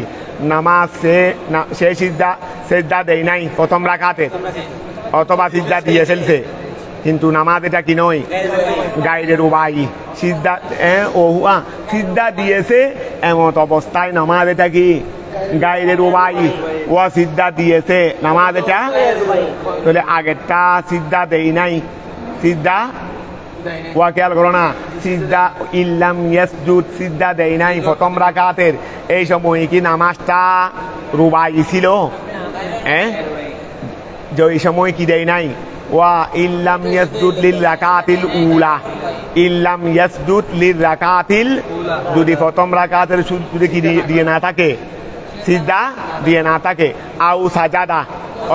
নামাজ সে সিজদা দেয় নাই প্রথম রাকাতে অথবা সিজদা দিয়ে ফেলছে, কিন্তু নামাজ এটা কি নয়, গায়রে রুবাই, সিজদা ওহুয়া সিজদা দিয়েছে এমত অবস্থায় নামাজ এটা কি গায়রে রুবাই, ও সিজদা দিয়েছে নামাজ এটা, তাহলে আগেরটা সিজদা দেই নাই, সিজদা ওয়া খেয়াল করো না, সিজদা ইল্লাম ইয়াসজুদ সিজদা দেই নাই প্রথম রাকাতের, এই সময় কি নামাজটা রুবাই ছিল, যে ওই সময় কি দেই নাই, ওয়া ইল্লাম ইয়াসজুদ লিল রাকাতিল উলা, ইল্লাম ইয়াসজুদ লিল রাকাতিল, যদি প্রথম রাকাতের যদি কি দিয়ে না থাকে, সিজদা দিয়ে না থাকে, আউ সাজাদা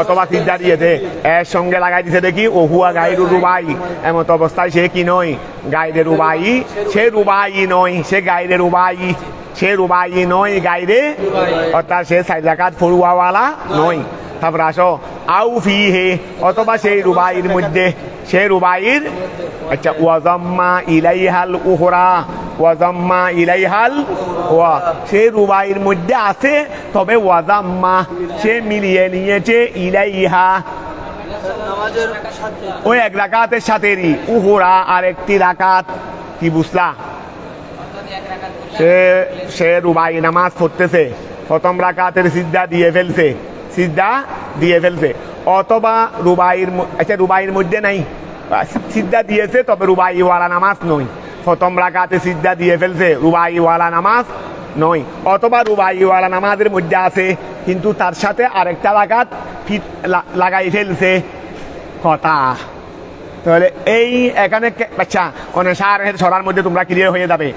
অথবা সিজদা দিয়েছে, এর সঙ্গে লাগাই দিছে দেখি ওহুয়া গায়রু রুবাই, এমত অবস্থায় সে কি নয়, গায়রে রুবাই, সে রুবাই নয়, সে গায়রে রুবাই, সে রুবাই নয় গায়রে, অর্থাৎ সে 4 রাকাত ফরুয়াওয়ালা নয়। তারপর আসো আউ ফিহে অথবা সেই রুবাইয়ের মধ্যে, সে রুবাইয়ের আচ্ছা ওয়াজাম্মা ইলাইহাল উহরা, ওয়াজাম্মা ইলাইহাল ওয়া, সে রুবাইয়ের মধ্যে আছে, তবে ওয়াজাম্মা সে মিলিয়ে নিয়েছে ইলাইহা ওই 1 রাকাতের সাথেরই, উহরা আর একটি রাকাত, কি বুঝলা, সে রুবাই নামাজ পড়তেছে, প্রথম রাকাতের সিজদা দিয়ে ফেলছে, সিজদা দিয়ে ফেলছে, অথবা রুবাইয়ের মধ্যে নাই, সিজদা দিয়েছে তবে রুবাইওয়ালা নামাজ নয়, প্রথম রাকাতে সিজদা দিয়ে ফেলছে, রুবাইওয়ালা নামাজ নয়, অথবা রুবাইওয়ালা নামাজের মধ্যে আছে কিন্তু তার সাথে আরেকটা রাকাত লাগাই ফেলছে, কথা। তাহলে এই এখানে আচ্ছা সারের ছড়ার মধ্যে তোমরা ক্লিয়ার হয়ে যাবে,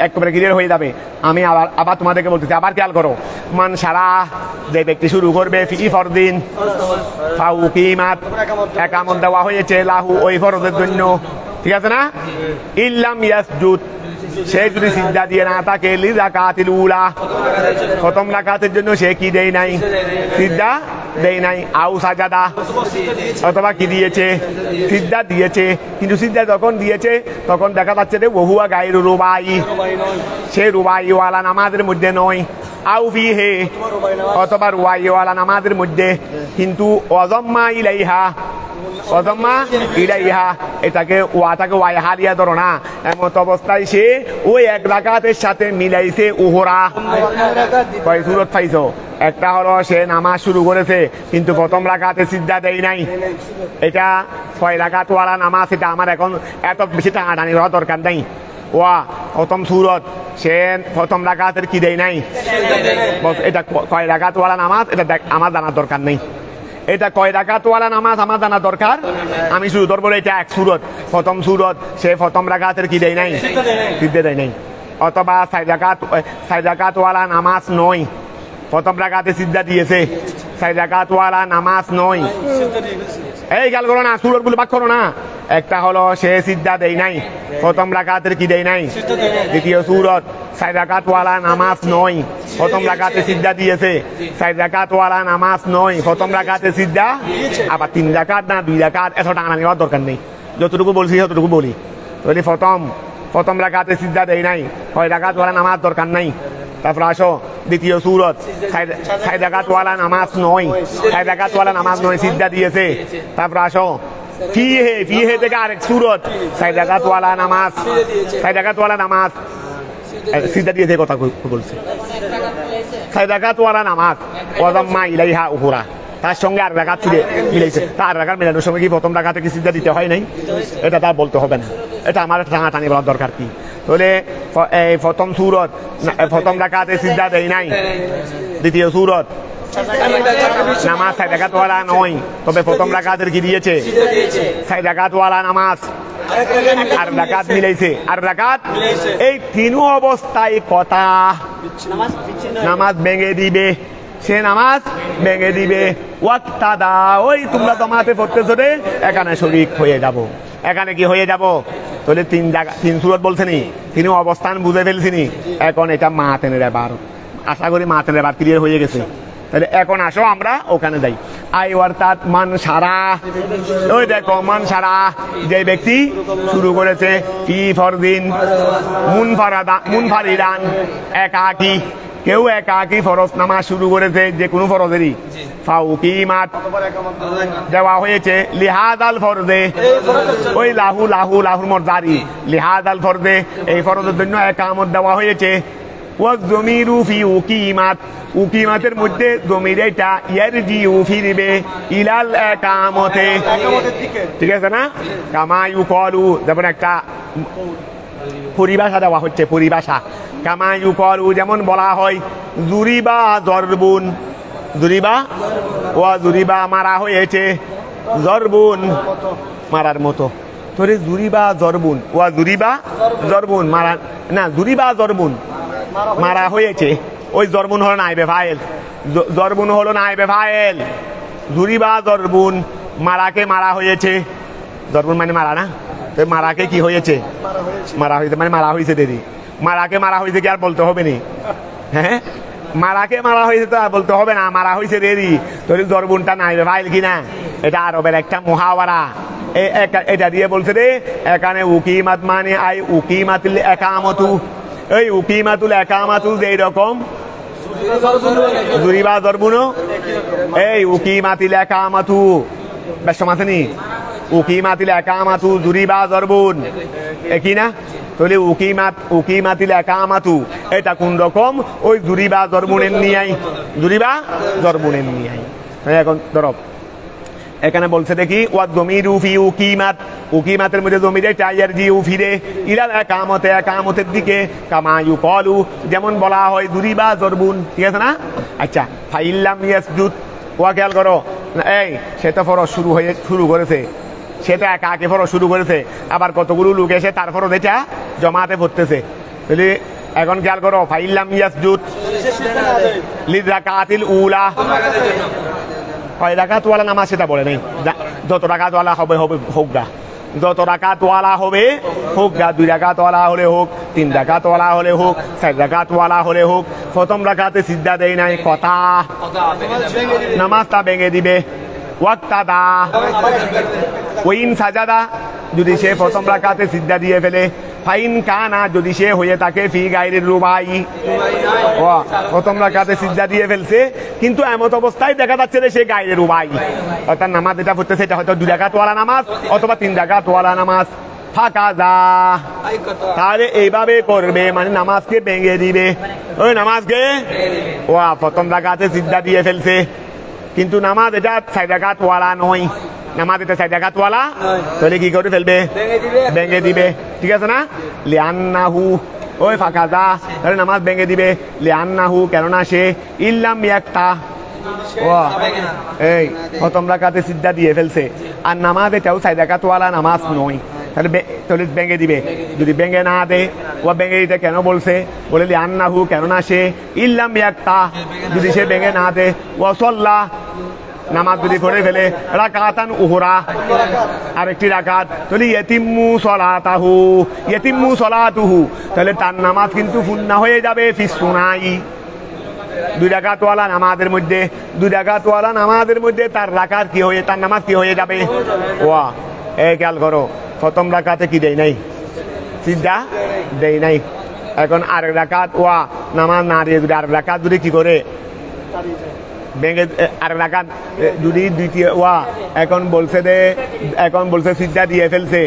একেবারে ক্লিয়ার হয়ে যাবে। আমি আবার তোমাদেরকে বলতেছি, আবার খেয়াল করো, মান সারা যে ব্যক্তি শুরু করবে ফি ফরদিন ফাউকিমাত একামত দেওয়া হয়েছে লাহু ওই ফরজের জন্য, ঠিক আছে না, ইল্লাম ইয়াসজুদ সে যদি সিজদা দিয়ে না থাকে লিল রাকাতিল উলা প্রথম রাকাতের জন্য সে কি দেয় নাই, সিজদা দেয় নাই, আউ সাজাদা অথবা কি দিয়েছে, সিজদা দিয়েছে, কিন্তু সিজদা যখন দিয়েছে তখন দেখা যাচ্ছে যে ওহুয়া গায়রু রুবাই, সে রুবাইওয়ালা নামাজের মধ্যে নয়, আউ ফিহে অথবা রুবাইওয়ালা নামাজের মধ্যে, কিন্তু অজম্মা ইলাইহা, অজম্মা ইলাইহা এটাকে ওয়াটাকে ওয়াইহা দিয়া ধরো না, এমত অবস্থায় সে ওই এক রাকাতের সাথে মিলাইছে উহরা। কয় সূরত পাইছো? একটা হলো সে নামাজ শুরু করেছে কিন্তু প্রথম রাকাতে সিজদা দেয় নাই, এটা 6 রাকাত ওয়ালা নামাজ, এটা আমার এখন এত বেশি টানাটানি হওয়ার দরকার নাই। ওয়া প্রথম সূরত সে প্রথম রাকাতের কি দেয় নাই, এটা কয় রাকাত ওয়ালা নামাজ এটা আমার জানার দরকার নেই। এটা কয় রাকাত ওয়ালা নামাজ আমার জানার দরকার, আমি শুরু ধরবো এটা এক সূরত, প্রথম সূরত সে প্রথম রাকাতের কি দেয় নাই, সিজদা দেয় নাই, অথবা 4 রাকাত ওয়ালা নামাজ নয়, প্রথম রাকাতে সিজদা দিয়েছে, 4 রাকাত ওয়ালা নামাজ নয়। এই গাল করো না, সূরত গুলো বাক করো না। একটা হলো সে সিজদা দেয় নাই, প্রথম রাকাতের কি দেয় নাই, দ্বিতীয় সূরত 4 রাকাত ওয়ালা নামাজ নয়, প্রথম রাকাতে সিজদা দিয়েছে, 4 রাকাত ওয়ালা নামাজ নয়, প্রথম রাকাতে সিজদা, আবার 3 রাকাত না 2 রাকাত, এত টানা নেওয়ার দরকার নেই, যতটুকু বলছি ততটুকু বলি। তাহলে প্রথম রাকাতে সিজদা দেয় নাই, 6 রাকাত ওয়ালা নামাজ দরকার নাই। তারপর আসো দ্বিতীয় সূরত 4 রাকাত ওয়ালা নামাজ নয়, 4 রাকাত ওয়ালা নামাজ নয়, সিজদা দিয়েছে। তারপর আসো ফিহে থেকে আরেক সূরত 4 রাকাত ওয়ালা নামাজ, 4 রাকাত ওয়ালা নামাজ, সিজদা দিয়েছে, কথা বলছে 4 রাকাত ওয়ালা নামাজ, ওয়াজাম্মা ইলাইহা উহুরা, তার সঙ্গে আর রাকাত ছিল মিলাইছে, তার রাকাত মিলানোর সময় কি প্রথম রাকাতে কি সিজদা দিতে হয় নাই, এটা তার বলতে হবে না, এটা আমার টানাটানি বলার দরকার কি। তাহলে এই প্রথম সূরত প্রথম রাকাতে সিজদা দেয় নাই, দ্বিতীয় সূরত নামাজ 4 রাকাত ওয়ালা নয়, তবে প্রথম রাকাতের কি দিয়েছে, 4 রাকাত ওয়ালা নামাজ, আর রাকাত মিলাইছে, আর রাকাত, এই তিন অবস্থায় কথা নামাজ ভেঙে দিবে, সে নামাজ ভেঙে দিবে। ওয়াক্তাদা, ওই তোমরা জমাতে পড়তেছো রে, এখানে শরীক হয়ে যাব, এখানে কি হয়ে যাব। তাহলে 3 সূরত বলছে নি, 3 অবস্থান বুঝে ফেলছি নি, এখন এটা মাতেনের এবার, আশা করি মাতেনের এবার ক্লিয়ার হয়ে গেছে। তাহলে এখন আসো আমরা ওখানে যাই। আই অর্থাৎ মান সারা, ওই দেখো মান সারা, যে ব্যক্তি শুরু করেছে ফি ফরদিন মুনফারিদান, একাকী, কেউ একাকী ফরজ নামাজ শুরু করেছে, যে কোনো ফরজেরই, ফাউকিমাত দেওয়া হয়েছে, লিহাদাল ফরজে, ওই লাহুর মর্যাদি, লিহাদাল ফরজে, এই ফরজের জন্য একামত দেওয়া হয়েছে। ওয়াজমিরু ফি উকিমাত, উকিমাতের মধ্যে জমির এটা ইয়ারজিউ ফিরবে ইলাল একামতে, ঠিক আছে না, কামা ইউকালু, যেমন একটা পরিভাষা দেওয়া হচ্ছে, পরিভাষা, কামা ইউকালু, যেমন বলা হয় জুরিবা জরবুন, জুরিবা ওয়া জুরিবা মারা হয়েছে, জরবুন মারার মতো। তোরে জুরিবা জরবুন, ওয়া জুরিবা জরবুন মারা না, জুরিবা জরবুন মারা হয়েছে, ওই জরবুন হলো নাইবে ফাইল, জরবুন হলো নাইবে ফাইল, জুরিবা জরবুন মারাকে মারা হয়েছে, জরবুন মানে মারা না, তো মারাকে কি হয়েছে, মারা হয়েছে মানে মারা হয়েছে দিদি, মারাকে মারা হয়েছে কি আর বলতে হবে নি, হ্যাঁ মারাকে মারা হয়েছে তো আর বলতে হবে না, মারা হয়েছে দেরি, তোর জরবুনটা নাইবে ফাইল কিনা, এটা আরবের একটা মুহাওয়ারা, এটা দিয়ে বলছে রে, এখানে উকিমাত মানে আই উকিমাতুল একামতু, এই উকিমাতুল একামাতু যেই রকম জুরিবা জরবুনও, এই উকিমাতিল একামাতু বেশ সমাসেনি, উকিমাতিল একামাতু জুরিবা জরবুন একই না। তাহলে উকিমাতিল একামাতু এটা কোন রকম, ওই জুরিবা জরবুনের নিয়াই, জুরিবা জরবুনের নিয়াই। এখন ধরো এখানে বলছে দেখি, ওয়া জমিরু ফি উকিমাত, উকিমাতের মধ্যে জমিরে ইয়ারজিউ ফিরে ইলাল একামতে, একামতের দিকে, কামা ইউকালু, যেমন বলা হয় জুরিবা জরবুন, ঠিক আছে না। আচ্ছা, ফাইল্লাম ইয়াসজুদ, ওয়া খেয়াল করো, এই সে তো ফরজ শুরু করেছে, সেটা একাকে ফরজ শুরু করেছে, আবার কতগুলো লোক এসে তার ফরজ এটা জমাতে পড়তেছে। তাহলে এখন খেয়াল করো, ফাইল্লাম ইয়াসজুদ লিরাকাতিল উলা, 6 রাকাত ওয়ালা নামাজ সেটা বলে নাই, যত রাকাত ওয়ালা হবে হোক গা, যত রাকাত ওয়ালা হবে হোক, 2 রাকাত ওয়ালা হলে হোক, 3 রাকাত ওয়ালা হলে হোক, 4 রাকাত ওয়ালা হলে হোক, প্রথম রাকাতে সিজদা দেয় নাই, কথা নামাজটা ভেঙে দিবে। ওয়াক্তাদা ওইন সাজাদা, যদি সে প্রথম রাকাতে সিজদা দিয়ে ফেলে, ফাইন কানা, যদি সে হয়ে থাকে ফি গায়রির রুবাই, ও প্রথম রাকাতে সিজদা দিয়ে ফেলছে কিন্তু এমত অবস্থায় দেখা যাচ্ছে যে সে গায়রির রুবাই, অর্থাৎ নামাজ যেটা পড়তেছে এটা হয়তো 2 রাকাত ওয়ালা নামাজ অথবা 3 রাকাত ওয়ালা নামাজ, ফাকাদা, তাহলে এইভাবে করবে, মানে নামাজকে ভেঙে দিবে। ওই নামাজকে প্রথম রাকাতে সিজদা দিয়ে ফেলছে কিন্তু নামাজ এটা 4 রাকাত ওয়ালা নয়, নামাজ এটা 4 রাকাত ওয়ালা, তাহলে কি করে ফেলবে? ভেঙে দিবে, ঠিক আছে না? লিআন্নাহু, ওই ফাকাদা, তাহলে নামাজ ভেঙে দিবে। লিআন্নাহু, কেননা সে ইল্লাম ইয়াক্তা, এই প্রথম রাকাতে সিজদা দিয়ে ফেলছে আর নামাজ এটাও 4 রাকাত ওয়ালা নামাজ নয়, তাহলে ভেঙে দিবে। যদি ভেঙে না দে, ও ভেঙে দিতে কেন বলছে? বলে লিআন্নাহু, কেননা সে ইল্লাম ইয়াক্তা, যদি সে ভেঙে না দে, ও সাল্লা, নামাজ যদি পড়ে ফেলে, রাকাতান উহরা, আরেকটি রাকাত, তাহলে ইয়াতিম্মু সলাতাহু, ইয়াতিম্মু সলাতুহু, তাহলে তার নামাজ কিন্তু পূর্ণ হয়ে যাবে ফিস সুনাই, 2 রাকাত ওয়ালা নামাজের মধ্যে, 2 রাকাত ওয়ালা নামাজের মধ্যে তার রাকাত কি হয়ে, তার নামাজ কি হয়ে যাবে? ওয়া এই খেয়াল করো, প্রথম রাকাতে কি দেয় নাই? সিজদা দেয় নাই। এখন আরেক রাকাত ওয়া নামাজ না দিয়ে যদি আরেক রাকাত যদি কি করে ভেঙে, আরেক রাকাত যদি দ্বিতীয় ওয়া এখন বলছে সিজদা দিয়ে ফেলছে,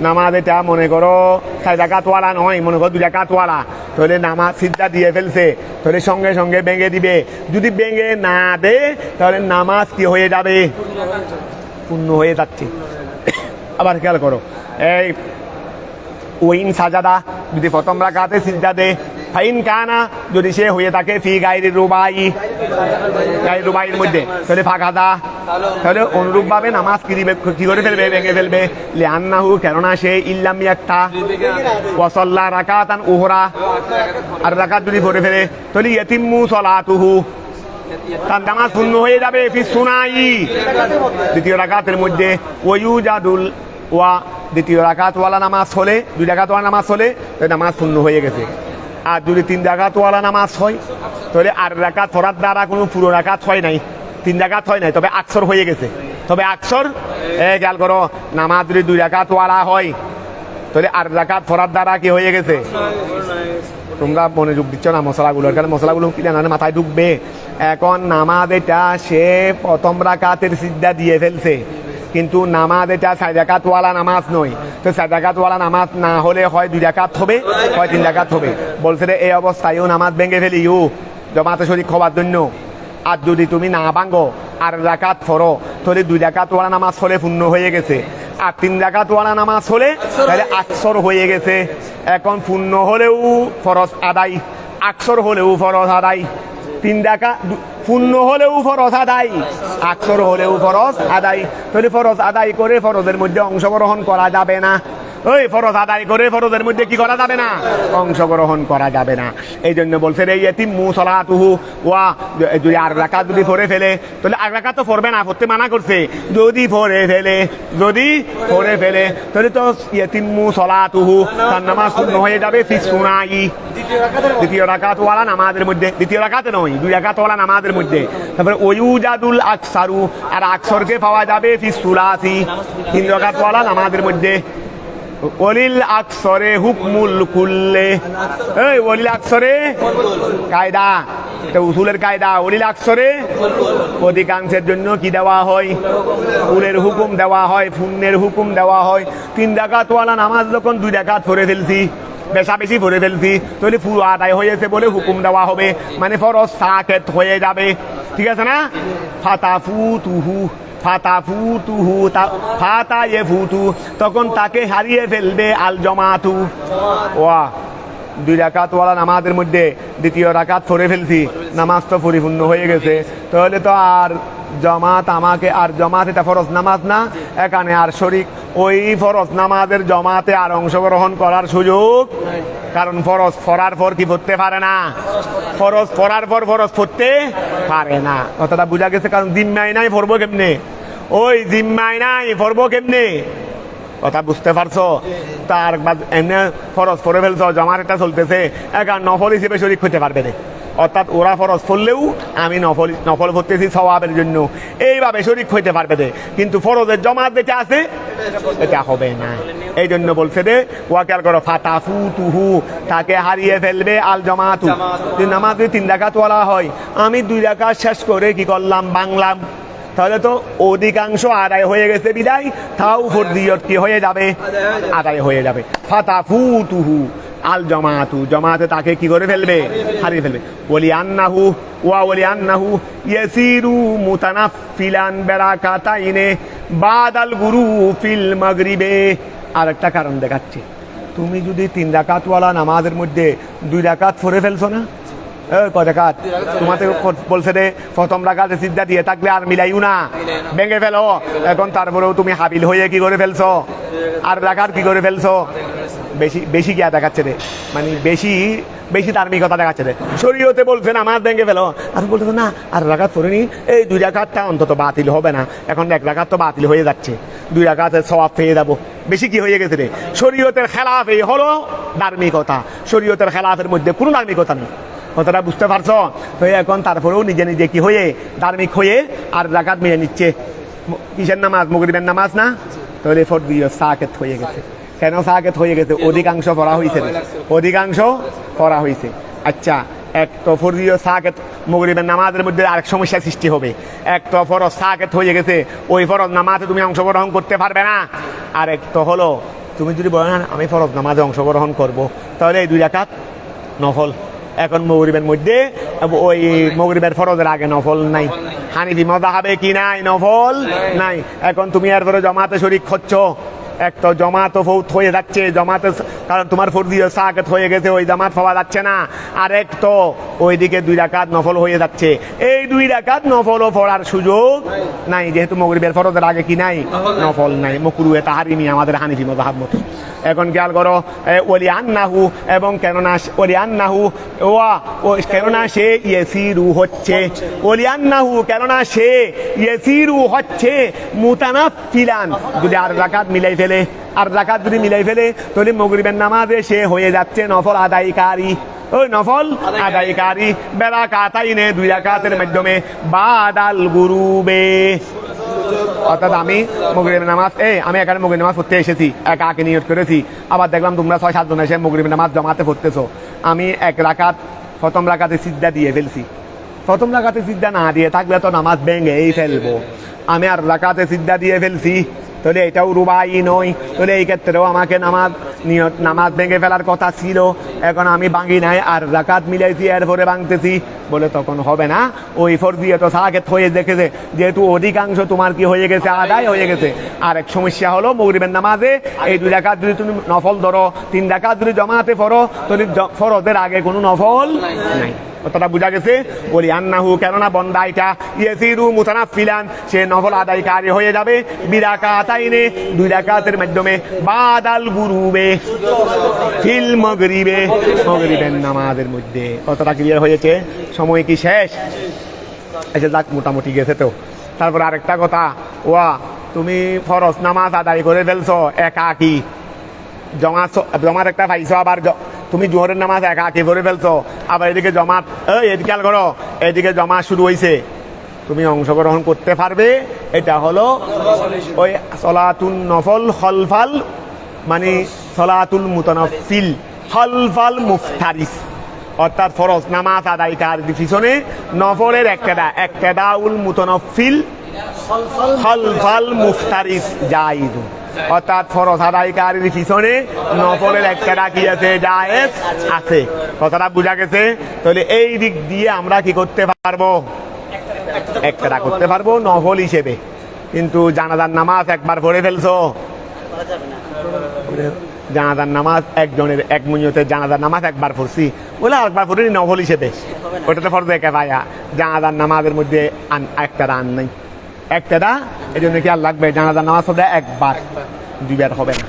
নামাজ এটা মনে করো 4 রাকাত ওয়ালা নয়, মনে করো 2 রাকাত ওয়ালা, তাহলে নামাজ সিজদা দিয়ে ফেলছে, তাহলে সঙ্গে সঙ্গে ভেঙে দিবে। যদি ভেঙে না দে তাহলে নামাজ কি হয়ে যাবে? পূর্ণ হয়ে যাচ্ছে। আবার খেয়াল করো, এই ওইন সাজাদা, যদি প্রথম রাকাতে সিজদা দে, ফাইন কানা, যদি সে হয়ে থাকে ফি গায়রির রুবাই, গায়রির রুবাইয়ের মধ্যে, তাহলে ফাকাদা, তাহলে অনুরূপ ভাবে নামাজ কি দিবে, কি করে ফেলবে? ভেঙে ফেলবে। লিআন্নাহু, কেননা সে ইল্লাম ইয়াক্তা, ওয়া সাল্লা রাকাতান উহরা, আর রাকাত যদি পড়ে ফেলে, তাহলে ইয়াতিম্মু সলাতুহু, তার নামাজ পূর্ণ হয়ে যাবে ফিস সুনাই, দ্বিতীয় রাকাতের মধ্যে। ওয়ুজাদুল ওয়া, দ্বিতীয় রাকাত ওয়ালা নামাজ হলে, 2 রাকাত ওয়ালা নামাজ হলে তাহলে নামাজ পূর্ণ হয়ে গেছে। আর যদি 3 রাকাত ওয়ালা নামাজ হয় তাহলে আর রাকাত পড়ার দ্বারা কোনো পুরো রাকাত হয় নাই, 3 রাকাত হয় নাই, তবে আকসর হয়ে গেছে। তবে আকসর, খেয়াল করো, নামাজ যদি 2 রাকাত ওয়ালা হয় তাহলে আর রাকাত পড়ার দ্বারা কি হয়ে গেছে? তোমরা মনোযোগ দিচ্ছ না মশলাগুলো, কারণ মশলাগুলো কি জানা মাথায় ঢুকবে। এখন নামাজ এটা সে প্রথম রাকাতের সিজদা দিয়ে ফেলছে কিন্তু নামাজ এটা 4 রাকাত ওয়ালা নামাজ নয়, তো 4 রাকাত ওয়ালা নামাজ না হলে হয় 2 রাকাত হবে, হয় 3 রাকাত হবে। বলছে রে এই অবস্থায়ও নামাজ ভেঙে ফেলিও জামাতে শরীক হবার জন্য। আর যদি তুমি না ভাঙ্গো আর রাকাত পড়ো তাহলে 2 রাকাত ওয়ালা নামাজ হলে পূর্ণ হয়ে গেছে, আর 3 রাকাত ওয়ালা নামাজ হলে তাহলে আকসর হয়ে গেছে। এখন পূর্ণ হলেও ফরজ আদায়, আকসর হলেও ফরজ আদায়, 3 রাকাত পূর্ণ হলেও ফরজ আদায়, আকসর হলেও ফরজ আদায়। তাহলে ফরজ আদায় করে ফরজের মধ্যে অংশগ্রহণ করা যাবে না। ওই ফরজ আদায় করে ফরজের মধ্যে কি করা যাবে না? অংশগ্রহণ করা যাবে না। এই জন্য বলছে রে ইয়াতিম্মু সলাতুহু, ওয়া যদি আর রাকাত যদি পড়ে ফেলে তাহলে আর রাকাত তো পড়বে না, পড়তে মানা করছে। যদি পড়ে ফেলে তাহলে তো ইয়াতিম্মু সলাতুহু, তার নামাজ পূর্ণ হয়ে যাবে ফিস সুনাই, দ্বিতীয় রাকাত ওয়ালা নামাজের মধ্যে, দ্বিতীয় রাকাতে নয় 2 রাকাত ওয়ালা নামাজের মধ্যে। তারপরে ওয়ুজাদুল আকসারু, আর আকসরকে পাওয়া যাবে ফিস সুলাসি, 3 রাকাত ওয়ালা নামাজের মধ্যে। ওলিল আকসরে হুকমুল কুল্লে, এই ওলিল আকসরে কায়দা, এটা উসুলের কায়দা। ওলিল আকসরে অধিকাংশের জন্য কি দেওয়া হয়? কুলের হুকুম দেওয়া হয়, পুণ্যের হুকুম দেওয়া হয়। 3 রাকাত ওয়ালা নামাজ যখন 2 রাকাত পড়ে ফেলছি, বেশি পড়ে ফেলছি, তাহলে পুরো আদায় হয়েছে বলে হুকুম দেওয়া হবে, মানে ফরজ সাকেত হয়ে যাবে, ঠিক আছে না? ফাতাফুতুহু, তখন তাকে হারিয়ে ফেলবে আল জমাতু। ওয়া 2 রাকাত ওয়ালা নামাজের মধ্যে দ্বিতীয় রাকাত পড়ে ফেলছি, নামাজ তো পরিপূর্ণ হয়ে গেছে, তাহলে তো আর জমাত আর জমাত এটা ফরজ নামাজ না, এখানে আর শরিক ওই ফরজ নামাজের জমাতে আর অংশগ্রহণ করার সুযোগ, কারণ ফরজ পড়ার পর কি পড়তে পারে না, ফরজ পড়ার পর ফরজ পড়তে পারে না। কথাটা বোঝা গেছে? কারণ জিম্মাই নাই পড়বো কেমনে, ওই জিম্মাই নাই পড়বো কেমনে, কথা বুঝতে পারছো? তার এমনি ফরজ পড়ে ফেলছো, জমার একটা চলতেছে, এখন নফল হিসেবে শরীক হতে পারবে না। অর্থাৎ ওরা ফরজ পড়লেও আমি নফল পড়তেছি সওয়াবের জন্য, এইভাবে শরীক হইতে পারবে দে। কিন্তু ফরজের জমাত যেটা আছে এটা হবে না। এই জন্য বলছে রে ওয়াকাল করো ফাতাফু তুহু, তাকে হারিয়ে ফেলবে আল জমাতু। নামাজ যদি 3 রাকাত ওয়ালা হয়, আমি 2 রাকাত শেষ করে কি করলাম, বাংলাম, তাহলে তো অধিকাংশ আদায় হয়ে গেছে বিদায়, তাও ফরজিয়ত কি হয়ে যাবে, আদায় হয়ে যাবে। ফাতাফু তুহু আল জমাতু, জমাতে তাকে কি করে ফেলবে, হারিয়ে ফেলবে। ওলি আন্নাহু ওলি আন্নাহু ইয়াসিরু মুতানাফিলান বিরাকাতাইনে বাদাল গুরু ফিল মাগরিবে। আর একটা কারণ দেখাচ্ছি, তুমি যদি 3 রাকাত ওয়ালা নামাজের মধ্যে 2 রাকাত পড়ে ফেলছো না, কয় রাকাত তোমাদের বলছে রে, প্রথম রাকাতে সিজদা দিয়ে থাকলে আর মিলাইও না, ভেঙে ফেলো। এখন তারপরেও তুমি হাবিল হয়ে কি করে ফেলছো, আর রাকাত কি করে ফেলছো, বেশি বেশি গিয়া দেখাচ্ছে রে, মানে বেশি বেশি ধার্মিকতা দেখাচ্ছে রে। শরীয়তে বলছে নামাজ ভেঙে ফেলো, আর বলতে না আর রাকাত পড়েনি, এই 2 রাকাতটা অন্তত বাতিল হবে না, এখন 1 রাকাত তো বাতিল হয়ে যাচ্ছে, 2 রাকাতের সওয়াব পেয়ে যাবো, বেশি কি হয়ে গেছে রে। শরীয়তের খেলাফ এই হলো ধার্মিকতা, শরীয়তের খেলাফের মধ্যে কোনো ধার্মিকতা নেই। কথাটা বুঝতে পারছো? তো এখন তারপরেও নিজে নিজে কি হয়ে ধার্মিক হয়ে আর রাকাত মিলে নিচ্ছে। কিসের নামাজ, মাগরিবের নামাজ না, তাহলে ফরজিয়ত সাকেত হয়ে গেছে। কেন সাকেত হয়ে গেছে? অধিকাংশ পড়া হয়েছে, অধিকাংশ পড়া হয়েছে। আচ্ছা, এক তো ফরজিয়ত সাকেত মাগরিবের নামাজের মধ্যে আরেক সমস্যা সৃষ্টি হবে। এক তো ফরজ সাকেত হয়ে গেছে, ওই ফরজ নামাজে তুমি অংশগ্রহণ করতে পারবে না। আর এক তো হলো তুমি যদি বলো না আমি ফরজ নামাজে অংশগ্রহণ করব, তাহলে এই 2 রাকাত নফল। এখন মাগরিবের মধ্যে ওই মাগরিবের ফরজের আগে নফল নাই, হানিফি মাযহাবে কি নাই, নফল নাই। এখন তুমি এরপরে জমাতে শরীক হচ্ছ, এক তো জমাত ফৌত হয়ে যাচ্ছে, জমাতে কারণ তোমার ফরজিয়ত সাকেত হয়ে গেছে, ওই জামাত পাওয়া যাচ্ছে না। আর এক তো ওইদিকে 2 রাকাত নফল হয়ে যাচ্ছে, এই 2 রাকাত নফলও পড়ার সুযোগ নাই, যেহেতু মাগরিবের ফরজের আগে কি নাই, নফল নাই। মাকরুহে তাহরিমি আমাদের হানিফি মাযহাব মতে। এখন খেয়াল করো ওলি আন্নাহু, এবং কেননা ওলি আন্নাহু কেননা সে ইয়াসিরু হচ্ছে, ওলি আন্নাহু কেননা সে ইয়াসিরু হচ্ছে মুতানাফিলান, যদি আর রাকাত মিলাই ফেলে, আর রাকাত যদি মিলাই ফেলে তাহলে মাগরিবের নামাজে সে হয়ে যাচ্ছে নফল আদায়কারী, ওই নফল আদায়কারী বিরাকাতাইনে 2 রাকাতের মাধ্যমে বাদাল গুরুবে। অর্থাৎ আমি মাগরিবের নামাজ আমি এখানে মাগরিবের নামাজ পড়তে এসেছি, একাকে নিয়ত করেছি, আবার দেখলাম তোমরা 6-7 জন এসে মাগরিবের নামাজ জমাতে পড়তেছো, আমি 1 রাকাত প্রথম রাকাতে সিজদা দিয়ে ফেলছি। প্রথম রাকাতে সিজদা না দিয়ে থাকলে তো নামাজ ভেঙেই ফেলবো, আমি আর রাকাতে সিজদা দিয়ে ফেলছি, তাহলে এটাও রুবাই নয়, তাহলে এই ক্ষেত্রেও আমাকে নামাজ ভেঙে ফেলার কথা ছিল, এখন আমি ভাঙি নাই, আর রাকাত মিলাইছি এরপরে ভাঙতেছি, বলে তখন হবে না। ওই ফরজিয়ত সাকেত হয়ে দেখেছে, যেহেতু অধিকাংশ তোমার কি হয়ে গেছে, আদায় হয়ে গেছে। আর এক সমস্যা হলো মাগরিবের নামাজে এই 2 রাকাত যদি তুমি নফল ধরো, 3 রাকাত যদি জমাতে পড়ো, তাহলে ফরজের আগে কোনো নফল নাই। কথাটা বুঝা গেছে? বলি আন্নাহু কেননা বন্দা এটা ইয়াসিরু মুতানাফিলান, সে নফল আদায়কারী হয়ে যাবে বিরাকাতাইনে 2 রাকাতের মাধ্যমে বাদাল গুরুবে ফিল মাগরিবে, মাগরিবের নামাজের মধ্যে। কথাটা ক্লিয়ার হয়েছে? সময় কি শেষ? এসে যাক, মোটামুটি গেছে তো। তারপর আরেকটা কথা, তুমি ফরজ নামাজ আদায় করে ফেলছো একাকি, জমার একটা পাইছো, আবার তুমি জোহরের নামাজ একাকি করে ফেলছো, আবার এদিকে জমাত, এদিকে খেয়াল করো, এদিকে জমা শুরু হয়েছে, তুমি অংশগ্রহণ করতে পারবে। এটা হলো ওই সলাতুন নফল খলফাল, মানে সলাতুল মুতানাফিল খলফাল মুফতারিস, অর্থাৎ ফরজ নামাজ আদায়কারীর পিছনে নফলের একতেদাউল মুতানাফিল খলফাল মুফতারিস জায়েজ, অর্থাৎ ফরজ আদায়কারীর পিছনে নফলের একটা কি আছে, জায়েজ আছে। কথাটা বুঝা গেছে? তাহলে এই দিক দিয়ে আমরা কি করতে পারবো, একটা করতে পারবো নফল হিসেবে। কিন্তু জানাজার নামাজ একবার পড়ে ফেলছো, জানাজার নামাজ একজনের এক মুনিয়তের জানাজার নামাজ একবার পড়ছি বলে আরেকবার পড়ি নফল হিসেবে, ওটাতে ফরজ একেবারে। জানাজার নামাজের মধ্যে একটা রান নাই, একটা এই জন্য কি আর লাগবে, জানাজার নামাজ হবে একবার, 2বার হবে না।